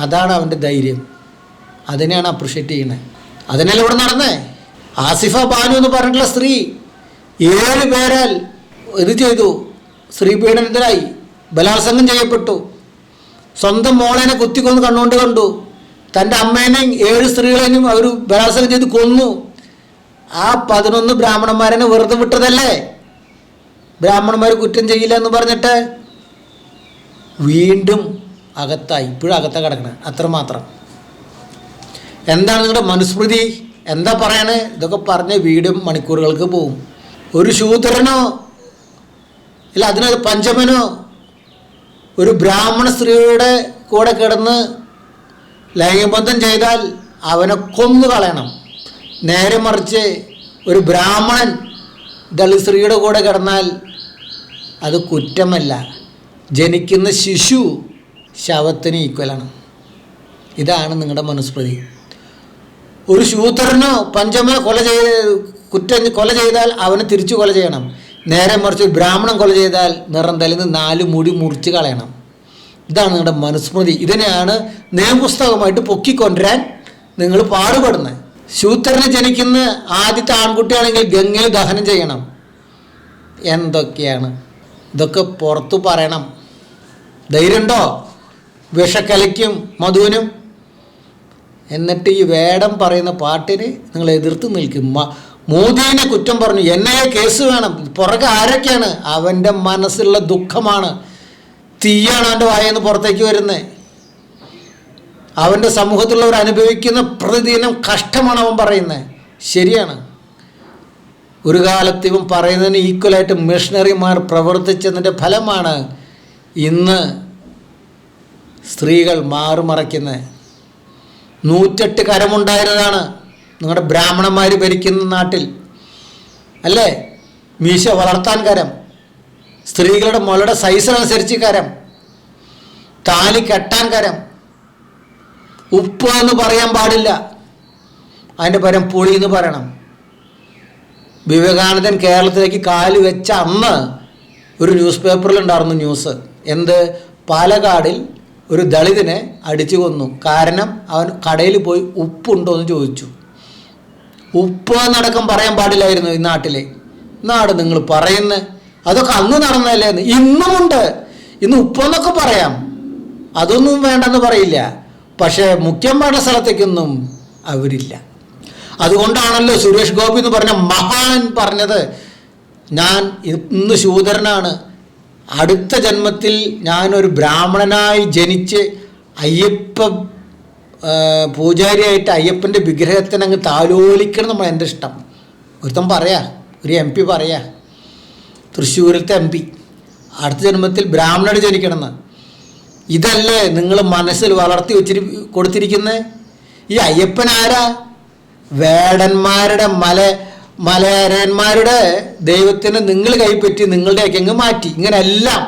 അതാണ് അവൻ്റെ ധൈര്യം. അതിനെയാണ് അപ്രിഷ്യേറ്റ് ചെയ്യണേ. അതിനല്ല ഇവിടെ നടന്നേ. ആസിഫ ബാനു എന്ന് പറഞ്ഞിട്ടുള്ള സ്ത്രീ 7 പേരാൽ ഇത് ചെയ്തു, സ്ത്രീ പീഡനത്തിലായി, ബലാത്സംഗം ചെയ്യപ്പെട്ടു. സ്വന്തം മോളേനെ കുത്തിക്കൊന്ന് കണ്ണുകൊണ്ട് കണ്ടു. തൻ്റെ അമ്മേനെയും 7 സ്ത്രീകളെയും അവർ ബലാത്സംഗം ചെയ്ത് കൊന്നു. ആ 11 ബ്രാഹ്മണന്മാരെ വെറുതെ വിട്ടതല്ലേ? ബ്രാഹ്മണന്മാർ കുറ്റം ചെയ്യില്ല എന്ന് പറഞ്ഞിട്ട് വീണ്ടും അകത്തായി. ഇപ്പോഴും അകത്താ കിടക്കണേ. അത്രമാത്രം. എന്താണ് നിങ്ങളുടെ മനുസ്മൃതി? എന്താ പറയണേ? ഇതൊക്കെ പറഞ്ഞ് വീഡിയോ മണിക്കൂറുകൾക്ക് പോവും. ഒരു ശൂദ്രനോ ഇല്ല അതിനൊരു പഞ്ചമനോ ഒരു ബ്രാഹ്മണ സ്ത്രീയുടെ കൂടെ കിടന്ന് ലൈംഗികബന്ധം ചെയ്താൽ അവനെ കൊന്നു കളയണം. നേരെ മറിച്ച് ഒരു ബ്രാഹ്മണൻ ദളിത് സ്ത്രീയുടെ കൂടെ കിടന്നാൽ അത് കുറ്റമല്ല. ജനിക്കുന്ന ശിശു ശവത്തിന് ഈക്വലാണ്. ഇതാണ് നിങ്ങളുടെ മനുസ്മൃതി. ഒരു ശൂദ്രനോ പഞ്ചമനോ കൊല ചെയ്താൽ അവനെ തിരിച്ചു കൊല ചെയ്യണം. നേരെ മറിച്ച് ബ്രാഹ്മണൻ കൊല ചെയ്താൽ നിറം തലേന്ന് 4 മുടി മുറിച്ച് കളയണം. ഇതാണ് നിങ്ങളുടെ മനുസ്മൃതി. ഇതിനെയാണ് നിയമപുസ്തകമായിട്ട് പൊക്കിക്കൊണ്ടുവരാൻ നിങ്ങൾ പാടുപെടുന്നത്. ശൂദ്രന് ജനിക്കുന്ന ആദ്യത്തെ ആൺകുട്ടിയാണെങ്കിൽ ഗംഗയിൽ ദഹനം ചെയ്യണം. എന്തൊക്കെയാണ് ഇതൊക്കെ? പുറത്തു പറയണം. ധൈര്യമുണ്ടോ? വിഷക്കലയ്ക്കും മധുവിനും. എന്നിട്ട് ഈ വേടം പറയുന്ന പാട്ടിന് നിങ്ങൾ എതിർത്ത് നിൽക്കും. മോദിനെ കുറ്റം പറഞ്ഞു, NIA കേസ് വേണം. പുറകെ ആരൊക്കെയാണ്? അവൻ്റെ മനസ്സിലുള്ള ദുഃഖമാണ്, തീയാണ് അവൻ്റെ വായെന്ന് പുറത്തേക്ക് വരുന്നത്. അവൻ്റെ സമൂഹത്തിലുള്ളവർ അനുഭവിക്കുന്ന പ്രതിദിനം കഷ്ടമാണ് അവൻ പറയുന്നത്. ശരിയാണ്. ഒരു കാലത്ത് ഇവൻ പറയുന്നതിന് ഈക്വലായിട്ട് മിഷണറിമാർ പ്രവർത്തിച്ചതിൻ്റെ ഫലമാണ് ഇന്ന് സ്ത്രീകൾ മാറുമറയ്ക്കുന്നത്. 108 കരമുണ്ടായിരുന്നതാണ് നിങ്ങളുടെ ബ്രാഹ്മണന്മാർ ഭരിക്കുന്ന നാട്ടിൽ അല്ലേ? മീശ വളർത്താൻ കരം, സ്ത്രീകളുടെ മുലയുടെ സൈസിനനുസരിച്ച് കരം, താലി കെട്ടാൻ കരം. ഉപ്പ് എന്ന് പറയാൻ പാടില്ല, അതിൻ്റെ പകരം പുളി എന്ന് പറയണം. വിവേകാനന്ദൻ കേരളത്തിലേക്ക് കാല് വെച്ച അന്ന് ഒരു ന്യൂസ് പേപ്പറിലുണ്ടായിരുന്നു ന്യൂസ്. എന്ത്? പാലക്കാടിൽ ഒരു ദളിതനെ അടിച്ചു കൊന്നു. കാരണം അവൻ കടയിൽ പോയി ഉപ്പുണ്ടോ എന്ന് ചോദിച്ചു. ഉപ്പ് എന്നടക്കം പറയാൻ പാടില്ലായിരുന്നു ഈ നാട്ടിലെ. നാട് നിങ്ങൾ പറയുന്നത് അതൊക്കെ അന്ന് നടന്നല്ലേ? ഇന്നുമുണ്ട്. ഇന്ന് ഉപ്പെന്നൊക്കെ പറയാം, അതൊന്നും വേണ്ടെന്ന് പറയില്ല. പക്ഷേ മുഖ്യം വേണ്ട സ്ഥലത്തേക്കൊന്നും അവരില്ല. അതുകൊണ്ടാണല്ലോ സുരേഷ് ഗോപി എന്ന് പറഞ്ഞ മഹാൻ പറഞ്ഞത്, ഞാൻ ഇന്ന് ശൂദ്രനാണ്, അടുത്ത ജന്മത്തിൽ ഞാനൊരു ബ്രാഹ്മണനായി ജനിച്ച് അയ്യപ്പ പൂജാരിയായിട്ട് അയ്യപ്പൻ്റെ വിഗ്രഹത്തിന് അങ്ങ് താലോലിക്കണം നമ്മൾ എൻ്റെ ഇഷ്ടം. ഒരുത്തം പറയാ, ഒരു MP പറയാ. തൃശ്ശൂരിലത്തെ MP, അടുത്ത ജന്മത്തിൽ ബ്രാഹ്മണർ ജനിക്കണമെന്ന്. ഇതല്ലേ നിങ്ങൾ മനസ്സിൽ വളർത്തി കൊടുത്തിരിക്കുന്നത്? ഈ അയ്യപ്പൻ ആരാ? വേടന്മാരുടെ മലയരന്മാരുടെ ദൈവത്തിന് നിങ്ങൾ കൈപ്പറ്റി നിങ്ങളുടെയൊക്കെ അങ്ങ് മാറ്റി. ഇങ്ങനെല്ലാം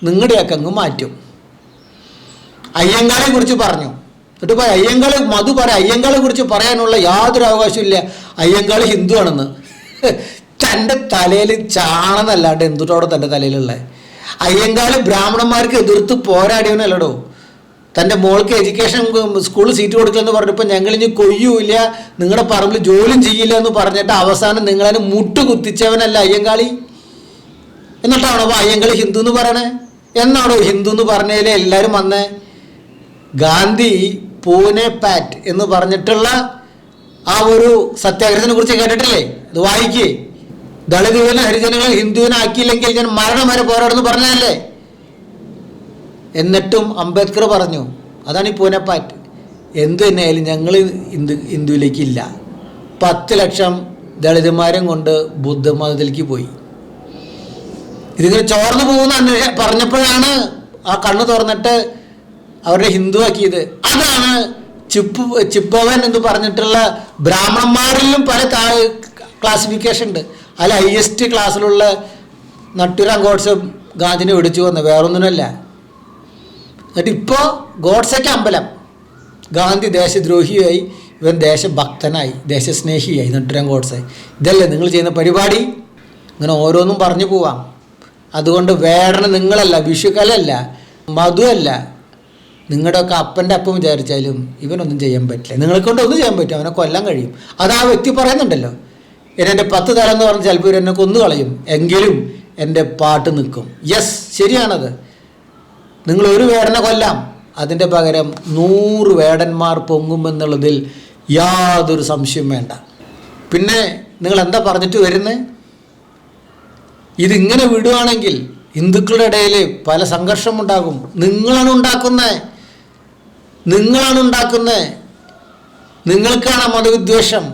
നിങ്ങളുടെയൊക്കെ അങ്ങ് മാറ്റും. അയ്യങ്കാളെ കുറിച്ച് പറഞ്ഞു. എന്നിട്ട് പോയി അയ്യങ്കാള് മധു പറയാം. അയ്യങ്കാളെ കുറിച്ച് പറയാനുള്ള യാതൊരു അവകാശമില്ല. അയ്യങ്കാള് ഹിന്ദു ആണെന്ന്. തൻ്റെ തലയിൽ ചാണെന്നല്ലാണ്ട് എന്തുട്ടോടെ തൻ്റെ തലയിലുള്ള അയ്യങ്കാള് ബ്രാഹ്മണന്മാർക്ക് എതിർത്ത് പോരാടിയവനല്ലടോ. തൻ്റെ മോൾക്ക് എഡ്യൂക്കേഷൻ സ്കൂളിൽ സീറ്റ് കൊടുക്കില്ലെന്ന് പറഞ്ഞപ്പോൾ ഞങ്ങളിനി കൊയ്യൂല, നിങ്ങളുടെ പറമ്പിൽ ജോലിയും ചെയ്യില്ല എന്ന് പറഞ്ഞിട്ട് അവസാനം നിങ്ങളതിന് മുട്ടുകുത്തിച്ചവനല്ല അയ്യങ്കാളി. എന്നിട്ടാണോ അയ്യങ്കാളി ഹിന്ദു എന്ന് പറയണേ? എന്നാണോ ഹിന്ദു എന്ന് പറഞ്ഞതിൽ എല്ലാവരും വന്നേ? ഗാന്ധി പൂനെ പാറ്റ് എന്ന് പറഞ്ഞിട്ടുള്ള ആ ഒരു സത്യാഗ്രഹത്തിനെ കുറിച്ച് കേട്ടിട്ടില്ലേ? അത് വായിക്കേ. ദളിതുവിനെ ഹരിജനങ്ങളെ ഹിന്ദുവിനെ ആക്കിയില്ലെങ്കിൽ ഞാൻ മരണം വരെ പോരാടുന്നു പറഞ്ഞതല്ലേ? എന്നിട്ടും അംബേദ്കർ പറഞ്ഞു, അതാണ് ഈ പൂനെ പാറ്റ്. എന്ത് തന്നെയായാലും ഞങ്ങൾ ഹിന്ദുവിലേക്കില്ല. 10 ലക്ഷം ദളിതന്മാരും കൊണ്ട് ബുദ്ധമതത്തിലേക്ക് പോയി. ഇതിങ്ങനെ ചോർന്നു പോകുന്ന പറഞ്ഞപ്പോഴാണ് ആ കണ്ണ് തുറന്നിട്ട് അവരുടെ ഹിന്ദു ആക്കിയത്. അതാണ് ചിപ്പവൻ എന്ന് പറഞ്ഞിട്ടുള്ള ബ്രാഹ്മണന്മാരിലും പല ക്ലാസിഫിക്കേഷൻ ഉണ്ട്. അതിൽ ഹയസ്റ്റ് ക്ലാസ്സിലുള്ള നട്ടുരാം ഗോഡ്സെ ഗാന്ധിനെ ഒടിച്ചു വന്നത് വേറൊന്നിനല്ല. എന്നിട്ട് ഇപ്പോൾ ഗോഡ്സയ്ക്ക് അമ്പലം. ഗാന്ധി ദേശദ്രോഹിയായി, ഇവൻ ദേശഭക്തനായി, ദേശസ്നേഹിയായി നട്ടുരാം ഗോഡ്സെ. ഇതല്ലേ നിങ്ങൾ ചെയ്യുന്ന പരിപാടി? ഇങ്ങനെ ഓരോന്നും പറഞ്ഞു പോവാം. അതുകൊണ്ട് വേടന നിങ്ങളല്ല, വിഷുക്കലല്ല, മധുവല്ല, നിങ്ങളുടെയൊക്കെ അപ്പൻ്റെ അപ്പം വിചാരിച്ചാലും ഇവനൊന്നും ചെയ്യാൻ പറ്റില്ല. നിങ്ങളെ കൊണ്ട് ഒന്നും ചെയ്യാൻ പറ്റും, അവനെ കൊല്ലാൻ കഴിയും. അത് ആ വ്യക്തി പറയുന്നുണ്ടല്ലോ. എൻ്റെ 10 തലം എന്ന് പറഞ്ഞാൽ ചിലപ്പോൾ എന്നെ കൊന്നു കളയും, എങ്കിലും എൻ്റെ പാട്ട് നിൽക്കും. യെസ്, ശരിയാണത്. നിങ്ങൾ ഒരു വേടനെ കൊല്ലാം, അതിൻ്റെ പകരം 100 വേടന്മാർ പൊങ്ങുമെന്നുള്ളതിൽ യാതൊരു സംശയം വേണ്ട. പിന്നെ നിങ്ങൾ എന്താ പറഞ്ഞിട്ട് വരുന്നത്? ഇതിങ്ങനെ വിടുവാണെങ്കിൽ ഹിന്ദുക്കളുടെ ഇടയിൽ പല സംഘർഷമുണ്ടാകും. നിങ്ങളാണ് ഉണ്ടാക്കുന്നത്. നിങ്ങൾക്കാണ് മതവിദ്വേഷം.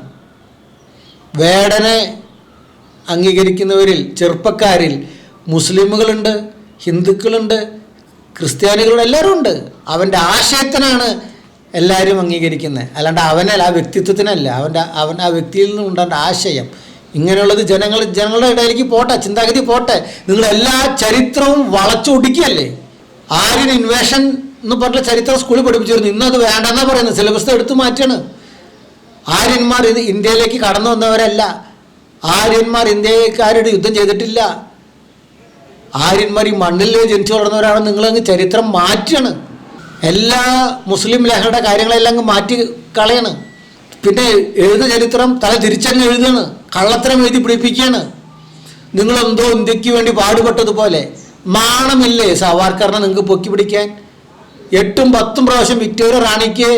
വേടനെ അംഗീകരിക്കുന്നവരിൽ ചെറുപ്പക്കാരിൽ മുസ്ലിമുകളുണ്ട്, ഹിന്ദുക്കളുണ്ട്, ക്രിസ്ത്യാനികളുണ്ട്, എല്ലാവരും ഉണ്ട്. അവൻ്റെ ആശയത്തിനാണ് എല്ലാവരും അംഗീകരിക്കുന്നത്, അല്ലാണ്ട് അവനല്ല, ആ വ്യക്തിത്വത്തിനല്ല. അവൻ ആ വ്യക്തിയിൽ നിന്നുണ്ടാകേണ്ട ആശയം ഇങ്ങനെയുള്ളത് ജനങ്ങളുടെ ഇടയിലേക്ക് പോട്ടെ, ചിന്താഗതി പോട്ടെ. നിങ്ങളെല്ലാ ചരിത്രവും വളച്ചൊടിക്കുകയല്ലേ. ആര്യൻ ഇൻവേഷൻ എന്ന് പറഞ്ഞ ചരിത്രം സ്കൂളിൽ പഠിപ്പിച്ചിരുന്നു. ഇന്നത് വേണ്ടെന്നാണ് പറയുന്നത്. സിലബസ് എടുത്തു മാറ്റാണ്. ആര്യന്മാർ ഇന്ത്യയിലേക്ക് കടന്നു വന്നവരല്ല. ആര്യന്മാർ ഇന്ത്യക്കാരോട് യുദ്ധം ചെയ്തിട്ടില്ല. ആര്യന്മാർ ഈ മണ്ണിൽ ജനിച്ചു വളർന്നവരാണ്. നിങ്ങളങ്ങ് ചരിത്രം മാറ്റുകയാണ്. എല്ലാ മുസ്ലിം ലഹരുടെ കാര്യങ്ങളെല്ലാം അങ്ങ് മാറ്റി കളയാണ്. പിന്നെ എഴുതുന്ന ചരിത്രം തല തിരിച്ചങ്ങ് എഴുതുകയാണ്. കള്ളത്തരം എഴുതി പിടിപ്പിക്കുകയാണ്. നിങ്ങളെന്തോ ഇന്ത്യക്ക് വേണ്ടി പാടുപെട്ടതുപോലെ. മാണമില്ലേ സവാർക്കറിനെ നിങ്ങൾക്ക് പൊക്കി പിടിക്കാൻ? 8ഉം 10ഉം പ്രാവശ്യം വിക്ടോറിയ റാണിക്ക്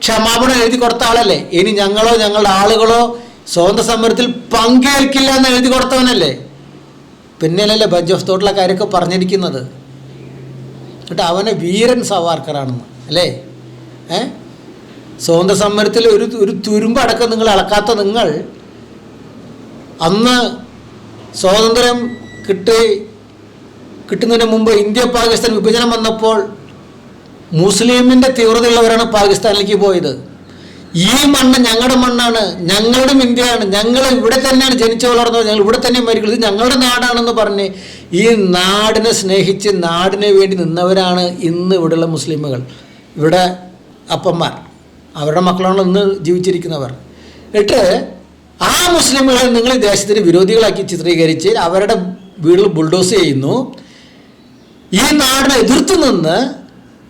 ക്ഷമാപണം എഴുതി കൊടുത്ത ആളല്ലേ? ഇനി ഞങ്ങളോ ഞങ്ങളുടെ ആളുകളോ സ്വാതന്ത്ര്യ സമരത്തിൽ പങ്കേൽക്കില്ല എന്ന് എഴുതി കൊടുത്തവനല്ലേ? പിന്നെയല്ലേ ബഞ്ച് ഓഫ് തോട്ടിലെ കാര്യമൊക്കെ പറഞ്ഞിരിക്കുന്നത്. എന്നിട്ട് അവനെ വീരൻ സവാർക്കറാണെന്ന് അല്ലേ? സ്വാതന്ത്ര്യ സമരത്തിൽ ഒരു തുരുമ്പടക്കം നിങ്ങൾ അളക്കാത്ത നിങ്ങൾ അന്ന് സ്വാതന്ത്ര്യം കിട്ടുന്നതിന് മുമ്പ് ഇന്ത്യ പാകിസ്ഥാൻ വിഭജനം വന്നപ്പോൾ മുസ്ലിമിൻ്റെ തീവ്രതയുള്ളവരാണ് പാകിസ്ഥാനിലേക്ക് പോയത്. ഈ മണ്ണ് ഞങ്ങളുടെ മണ്ണാണ്, ഞങ്ങളുടെ ഇന്ത്യയാണ്, ഞങ്ങൾ ഇവിടെ തന്നെയാണ് ജനിച്ചു വളർന്നത്, ഞങ്ങൾ ഇവിടെ തന്നെ മരിക്കുന്നത്, ഇത് ഞങ്ങളുടെ നാടാണെന്ന് പറഞ്ഞ് ഈ നാടിനെ സ്നേഹിച്ച് നാടിന് വേണ്ടി നിന്നവരാണ് ഇന്ന് ഇവിടെയുള്ള മുസ്ലിമുകൾ. ഇവിടെ അപ്പന്മാർ, അവരുടെ മക്കളാണ് ഇന്ന് ജീവിച്ചിരിക്കുന്നവർ. എന്നിട്ട് ആ മുസ്ലിമുകളെ നിങ്ങൾ ദേശത്തിന് വിരോധികളാക്കി ചിത്രീകരിച്ച് അവരുടെ വീടുകൾ ബുൾഡോസ് ചെയ്യുന്നു. ഈ നാടിനെ എതിർത്ത് നിന്ന്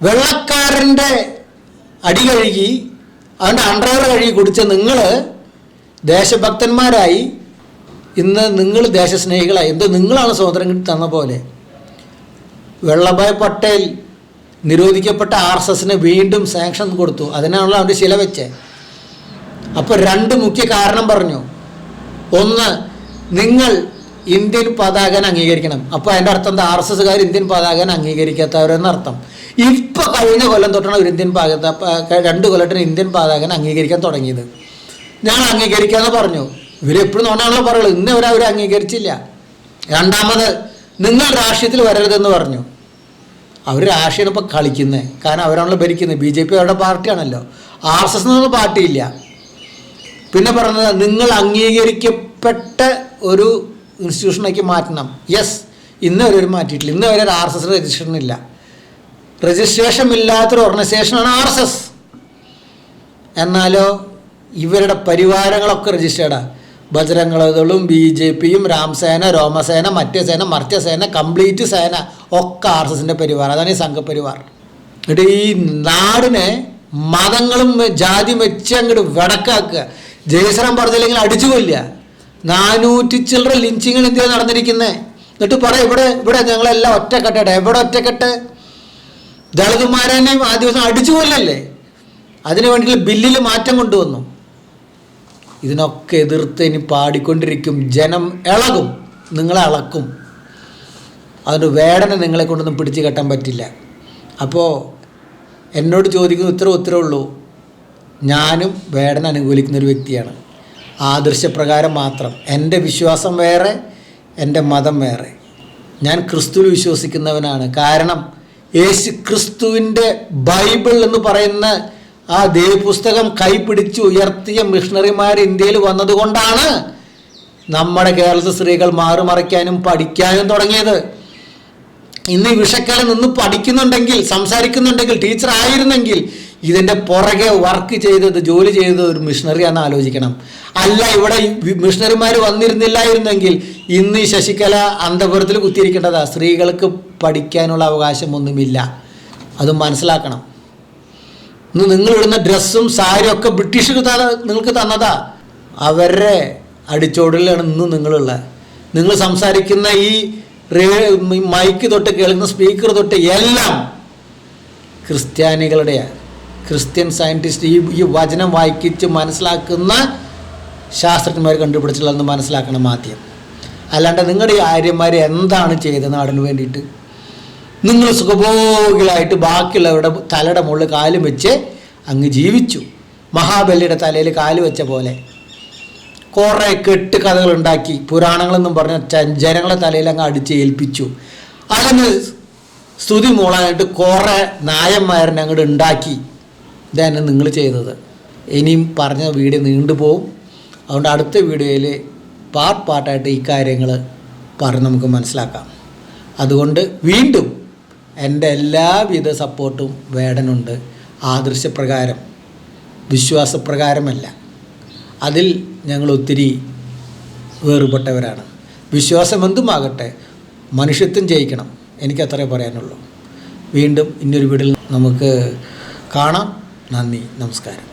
വെള്ളക്കാരൻ്റെ അടി കഴുകി അവൻ്റെ അണ്ടർവെയർ കഴുകി കുടിച്ച നിങ്ങൾ ദേശഭക്തന്മാരായി. ഇന്ന് നിങ്ങൾ ദേശസ്നേഹികളായി. എന്തോ നിങ്ങളാണ് സ്വാതന്ത്ര്യം തന്ന പോലെ. വല്ലഭായ് പട്ടേൽ നിരോധിക്കപ്പെട്ട RSSന് വീണ്ടും സാങ്ഷൻ കൊടുത്തു. അതിനാണല്ലോ അവൻ്റെ ശില വെച്ചേ. അപ്പോൾ 2 മുഖ്യ കാരണം പറഞ്ഞു. ഒന്ന്, നിങ്ങൾ ഇന്ത്യൻ പതാകനെ അംഗീകരിക്കണം. അപ്പോൾ അതിൻ്റെ അർത്ഥം എന്താ? RSSകാർ ഇന്ത്യൻ പതാകനെ അംഗീകരിക്കാത്തവരെന്നർത്ഥം. ഇപ്പോൾ കഴിഞ്ഞ കൊല്ലം തൊട്ടാണ് ഒരു ഇന്ത്യൻ 2 കൊല്ലത്തിന് ഇന്ത്യൻ പതാകനെ അംഗീകരിക്കാൻ തുടങ്ങിയത്. ഞങ്ങൾ അംഗീകരിക്കാമെന്ന് പറഞ്ഞു. ഇവരെപ്പോഴും നോണാണല്ലോ പറയുള്ളൂ. ഇന്ന് അവർ അംഗീകരിച്ചില്ല. രണ്ടാമത്, നിങ്ങൾ രാഷ്ട്രീയത്തിൽ വരരുതെന്ന് പറഞ്ഞു. അവർ രാഷ്ട്രീയം ഇപ്പോൾ കളിക്കുന്നത്, കാരണം അവരാണല്ലോ ഭരിക്കുന്നത്. BJP അവരുടെ പാർട്ടിയാണല്ലോ. RSS എന്നൊന്നും പാർട്ടിയില്ല. പിന്നെ പറഞ്ഞത്, നിങ്ങൾ അംഗീകരിക്കപ്പെട്ട ഒരു ഇൻസ്റ്റിറ്റ്യൂഷനാക്കി മാറ്റണം. യെസ്, ഇന്ന് വരെ മാറ്റിയിട്ടില്ല. ഇന്ന് വരെ RSS രജിസ്ട്രേഷൻ ഇല്ല. രജിസ്ട്രേഷൻ ഇല്ലാത്തൊരു ഓർഗനൈസേഷനാണ് RSS. എന്നാലോ ഇവരുടെ പരിവാരങ്ങളൊക്കെ രജിസ്റ്റേർഡാണ്. ബജരംഗദളും BJPയും രാംസേന, രോമസേന, മറ്റേ സേന, മർച്ച സേന, കംപ്ലീറ്റ് സേന ഒക്കെ RSSൻ്റെ പരിവാർ. അതാണ് ഈ സംഘപരിവാർ. എന്നിട്ട് ഈ നാടിനെ മതങ്ങളും ജാതിയും വെച്ച് അങ്ങോട്ട് വടക്കാക്കുക. ജയശ്രാം പറഞ്ഞില്ലെങ്കിൽ അടിച്ചു കൊല്ലുക. 400 ചില്ലറ ലിഞ്ചിങ്ങൾ ഇന്ത്യയിൽ നടന്നിരിക്കുന്നത്. എന്നിട്ട് പറയാം, ഇവിടെ ഞങ്ങളെല്ലാം ഒറ്റക്കെട്ടെ. എവിടെ ഒറ്റക്കെട്ട്? ദളിതന്മാരെയും ആ ദിവസം അടിച്ചു കൊല്ലല്ലേ. അതിനു വേണ്ടിയിട്ട് ബില്ലിൽ മാറ്റം കൊണ്ടുവന്നു. ഇതിനൊക്കെ എതിർത്ത് ഇനി പാടിക്കൊണ്ടിരിക്കും. ജനം ഇളകും, നിങ്ങളെ ഇളക്കും. അതുകൊണ്ട് വേടനെ നിങ്ങളെ കൊണ്ടൊന്നും പിടിച്ചു കെട്ടാൻ പറ്റില്ല. അപ്പോൾ എന്നോട് ചോദിക്കുന്ന ഉത്തരവുള്ളൂ. ഞാനും വേടനെ അനുകൂലിക്കുന്നൊരു വ്യക്തിയാണ്. ആദർശപ്രകാരം മാത്രം. എൻ്റെ വിശ്വാസം വേറെ, എൻ്റെ മതം വേറെ. ഞാൻ ക്രിസ്തുവിൽ വിശ്വസിക്കുന്നവനാണ്. കാരണം യേശു ക്രിസ്തുവിൻ്റെ ബൈബിൾ എന്ന് പറയുന്ന ആ ദൈവപുസ്തകം കൈപിടിച്ച് ഉയർത്തിയ മിഷണറിമാർ ഇന്ത്യയിൽ വന്നതുകൊണ്ടാണ് നമ്മുടെ കേരളത്തിലെ സ്ത്രീകൾ മാറുമറയ്ക്കാനും പഠിക്കാനും തുടങ്ങിയത്. ഇന്ന് ഈ വിഷക്കാലം നിന്ന് പഠിക്കുന്നുണ്ടെങ്കിൽ, സംസാരിക്കുന്നുണ്ടെങ്കിൽ, ടീച്ചർ ആയിരുന്നെങ്കിൽ ഇതിൻ്റെ പുറകെ വർക്ക് ചെയ്തത്, ജോലി ചെയ്തത് ഒരു മിഷണറിയാണെന്ന് ആലോചിക്കണം. അല്ല, ഇവിടെ മിഷണറിമാർ വന്നിരുന്നില്ലായിരുന്നെങ്കിൽ ഇന്ന് ഈ ശശികല അന്തപുരത്തിൽ കുത്തിയിരിക്കേണ്ടതാ. സ്ത്രീകൾക്ക് പഠിക്കാനുള്ള അവകാശമൊന്നുമില്ല. അത് മനസ്സിലാക്കണം. ഇന്ന് നിങ്ങളിടുന്ന ഡ്രസ്സും സാരിയും ഒക്കെ ബ്രിട്ടീഷ് നിങ്ങൾക്ക് തന്നതാ. അവരുടെ അടിച്ചോടലാണ് ഇന്ന് നിങ്ങളുള്ളത്. നിങ്ങൾ സംസാരിക്കുന്ന ഈ മൈക്ക് തൊട്ട് കേൾക്കുന്ന സ്പീക്കർ തൊട്ട് എല്ലാം ക്രിസ്ത്യാനികളുടെയാണ്. ക്രിസ്ത്യൻ സയൻറ്റിസ്റ്റ് ഈ വചനം വായിക്കിച്ച് മനസ്സിലാക്കുന്ന ശാസ്ത്രജ്ഞന്മാർ കണ്ടുപിടിച്ചിട്ടുള്ളതെന്ന് മനസ്സിലാക്കണം ആദ്യം. അല്ലാണ്ട് നിങ്ങളുടെ ഈ ആര്യന്മാർ എന്താണ് ചെയ്തത് നാടിന് വേണ്ടിയിട്ട്? നിങ്ങൾ സുഖഭോഗികളായിട്ട് ബാക്കിയുള്ളവരുടെ തലയുടെ മുകളിൽ കാലും വെച്ച് അങ്ങ് ജീവിച്ചു. മഹാബലിയുടെ തലയിൽ കാല് വെച്ച പോലെ കുറേ കെട്ട് കഥകളുണ്ടാക്കി പുരാണങ്ങളെന്നും പറഞ്ഞ ജനങ്ങളെ തലയിൽ അങ്ങ് അടിച്ച് ഏൽപ്പിച്ചു. അതിന് സ്തുതി മൂളാനായിട്ട് കുറേ നായന്മാരനെ അങ്ങോട്ട് ഉണ്ടാക്കി. ഇതാണ് നിങ്ങൾ ചെയ്തത്. ഇനിയും പറഞ്ഞ വീഡിയോ നീണ്ടുപോകും. അതുകൊണ്ട് അടുത്ത വീഡിയോയിൽ പാർട്ടായിട്ട് ഈ കാര്യങ്ങൾ പറഞ്ഞ് നമുക്ക് മനസ്സിലാക്കാം. അതുകൊണ്ട് വീണ്ടും എൻ്റെ എല്ലാവിധ സപ്പോർട്ടും വേടനുണ്ട്. ആദർശപ്രകാരം, വിശ്വാസപ്രകാരമല്ല. അതിൽ ഞങ്ങൾ ഒത്തിരി വേറുപെട്ടവരാണ്. വിശ്വാസം എന്തുമാകട്ടെ, മനുഷ്യത്വം ജയിക്കണം. എനിക്കത്രേ പറയാനുള്ളൂ. വീണ്ടും ഇന്നൊരു വീഡിയോയിൽ നമുക്ക് കാണാം. നന്ദി, നമസ്കാരം.